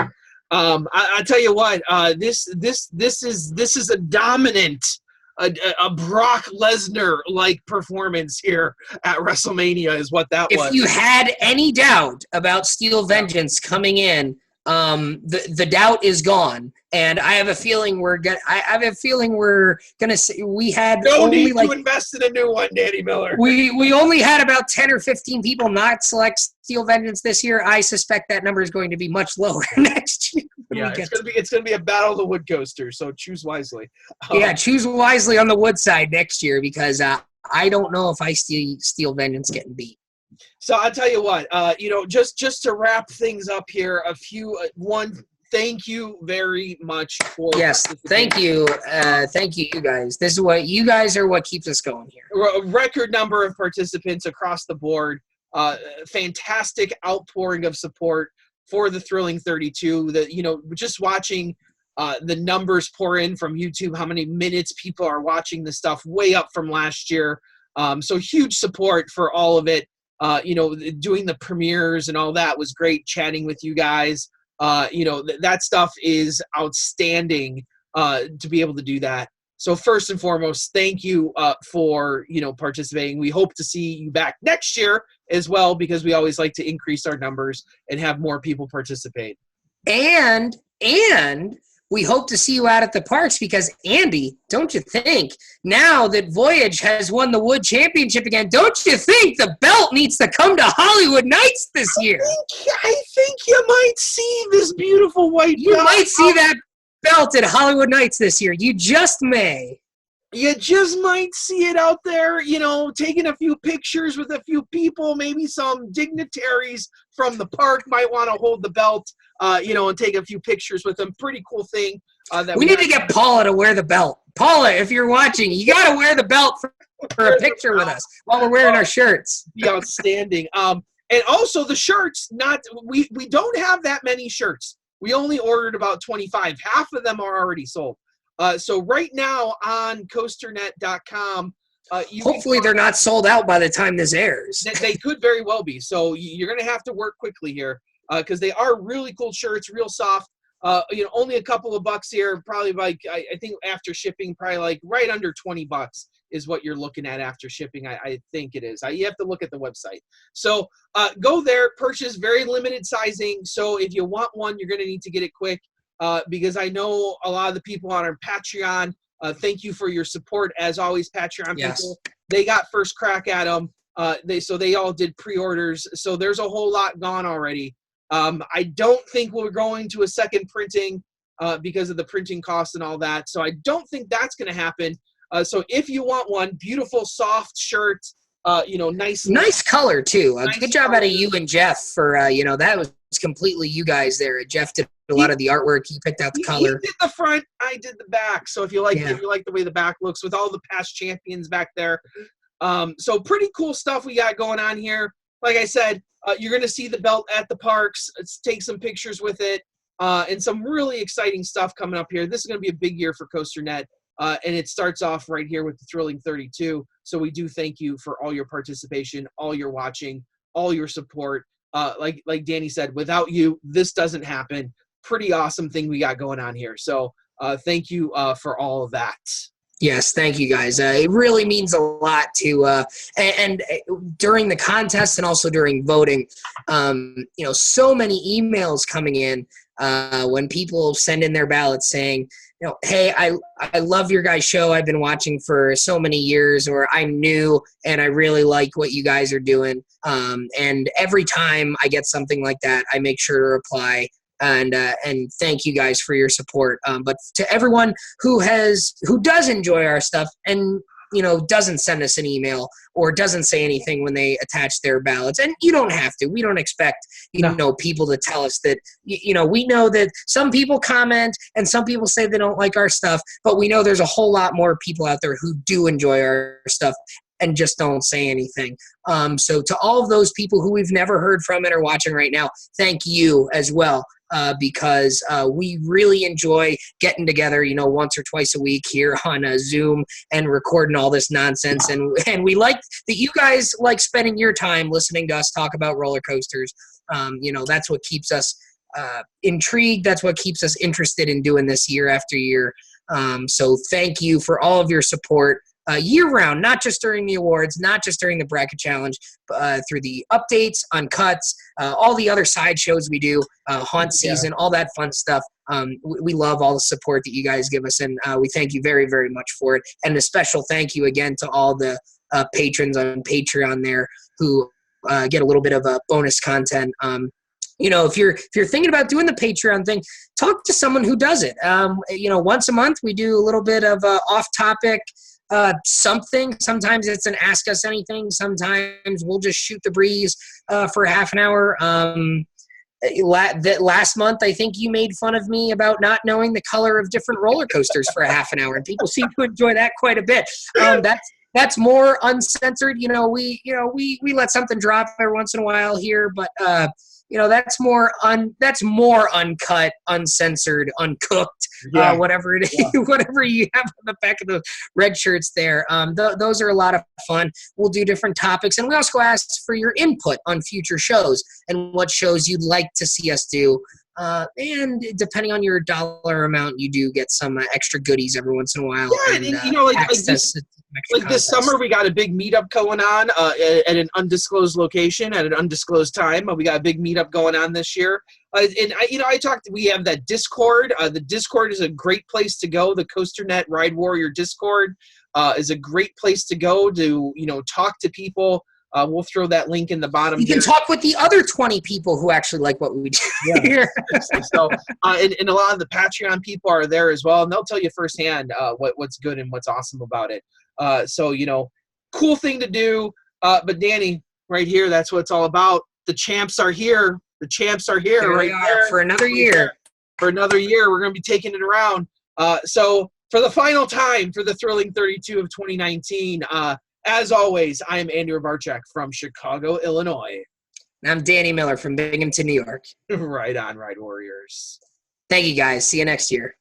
I tell you what, this is a dominant, a Brock Lesnar like performance here at WrestleMania is what that was. If you had any doubt about Steel Vengeance coming in, the doubt is gone. And I have a feeling we're gonna see. We had no need to invest in a new one, Danny Miller. We only had about 10 or 15 people not select Steel Vengeance this year. I suspect that number is going to be much lower next year. Yeah, it's gonna be a battle of the wood coaster. So choose wisely. Choose wisely on the wood side next year because I don't know if I see Steel Vengeance getting beat. So I'll tell you what, just to wrap things up here, thank you very much for thank you you guys. This is what you guys are what keeps us going here. A record number of participants across the board, fantastic outpouring of support for the Thrilling 32. Just watching the numbers pour in from YouTube, how many minutes people are watching the stuff, way up from last year. So huge support for all of it. Doing the premieres and all that was great. Chatting with you guys. That stuff is outstanding to be able to do that. So first and foremost, thank you for participating. We hope to see you back next year as well because we always like to increase our numbers and have more people participate. And we hope to see you out at the parks because, Andy, don't you think, now that Voyage has won the Wood Championship again, don't you think the belt needs to come to Hollywood Nights this year? I think you might see this beautiful white belt. You might see that belt at Hollywood Nights this year. You just may. You just might see it out there, taking a few pictures with a few people. Maybe some dignitaries from the park might want to hold the belt, and take a few pictures with them. Pretty cool thing. We need to get Paula to wear the belt. Paula, if you're watching, you got to wear the belt for a picture with us while we're wearing our shirts. Be outstanding. And also the shirts, we don't have that many shirts. We only ordered about 25. Half of them are already sold. So right now on COASTER-net.com, hopefully they're not sold out by the time this airs. They could very well be. So you're going to have to work quickly here because they are really cool shirts, real soft. only a couple of bucks here, probably like, I think after shipping, probably like right under $20 is what you're looking at after shipping. I think it is. You have to look at the website. So go there, purchase very limited sizing. So if you want one, you're going to need to get it quick because I know a lot of the people on our Patreon, thank you for your support. As always, Patreon people, they got first crack at them. They all did pre-orders. So there's a whole lot gone already. I don't think we're going to a second printing because of the printing costs and all that. So I don't think that's going to happen. So if you want one, beautiful, soft shirt, nice color too. Nice good job out of you and Jeff for, that was completely you guys there. Jeff did a lot of the artwork. He picked out the color. He did the front, I did the back. So if you like the way the back looks with all the past champions back there. So pretty cool stuff we got going on here. Like I said, you're going to see the belt at the parks. Let's take some pictures with it and some really exciting stuff coming up here. This is going to be a big year for COASTER-net. And it starts off right here with the Thrilling 32. So we do thank you for all your participation, all your watching, all your support. Like Danny said, without you, this doesn't happen. Pretty awesome thing we got going on here. So thank you for all of that. Yes, thank you guys. It really means a lot to, and during the contest and also during voting, so many emails coming in when people send in their ballots saying, hey, I love your guys' show. I've been watching for so many years, or I'm new and I really like what you guys are doing. And every time I get something like that, I make sure to reply and thank you guys for your support. But to everyone who does enjoy our stuff and doesn't send us an email or doesn't say anything when they attach their ballots, and you don't have to. We don't expect people to tell us that. We know that some people comment and some people say they don't like our stuff, but we know there's a whole lot more people out there who do enjoy our stuff and just don't say anything. So to all of those people who we've never heard from and are watching right now, thank you as well. Because we really enjoy getting together, once or twice a week here on Zoom and recording all this nonsense. And we like that you guys like spending your time listening to us talk about roller coasters. That's what keeps us intrigued. That's what keeps us interested in doing this year after year. So thank you for all of your support. Year-round, not just during the awards, not just during the bracket challenge, but through the updates, uncuts, all the other side shows we do, haunt season, all that fun stuff. We love all the support that you guys give us, and we thank you very, very much for it. And a special thank you again to all the patrons on Patreon there who get a little bit of bonus content. If you're thinking about doing the Patreon thing, talk to someone who does it. Once a month we do a little bit of off-topic something. Sometimes it's an ask us anything. Sometimes we'll just shoot the breeze for half an hour. Last month, I think you made fun of me about not knowing the color of different roller coasters for a half an hour, and people seem to enjoy that quite a bit. That's more uncensored. We let something drop every once in a while here, but that's more uncut, uncensored, uncooked, whatever it is, whatever you have on the back of the red shirts there. Those are a lot of fun. We'll do different topics, and we also ask for your input on future shows and what shows you'd like to see us do. And depending on your dollar amount, you do get some extra goodies every once in a while. Like this summer, we got a big meetup going on at an undisclosed location at an undisclosed time. We got a big meetup going on this year. We have that Discord. The Discord is a great place to go. The COASTER-net Ride Warrior Discord is a great place to go to, talk to people. We'll throw that link in the bottom. You can talk with the other 20 people who actually like what we do here. So, and a lot of the Patreon people are there as well, and they'll tell you firsthand what's good and what's awesome about it. Cool thing to do. But Danny, right here, that's what it's all about. The champs are here. The champs are here. There right there. For another year. For another year, we're going to be taking it around. So for the final time for the Thrilling 32 of 2019, as always, I am Andy Rabarchak from Chicago, Illinois. And I'm Danny Miller from Binghamton, New York. Right on, Ride Warriors. Thank you, guys. See you next year.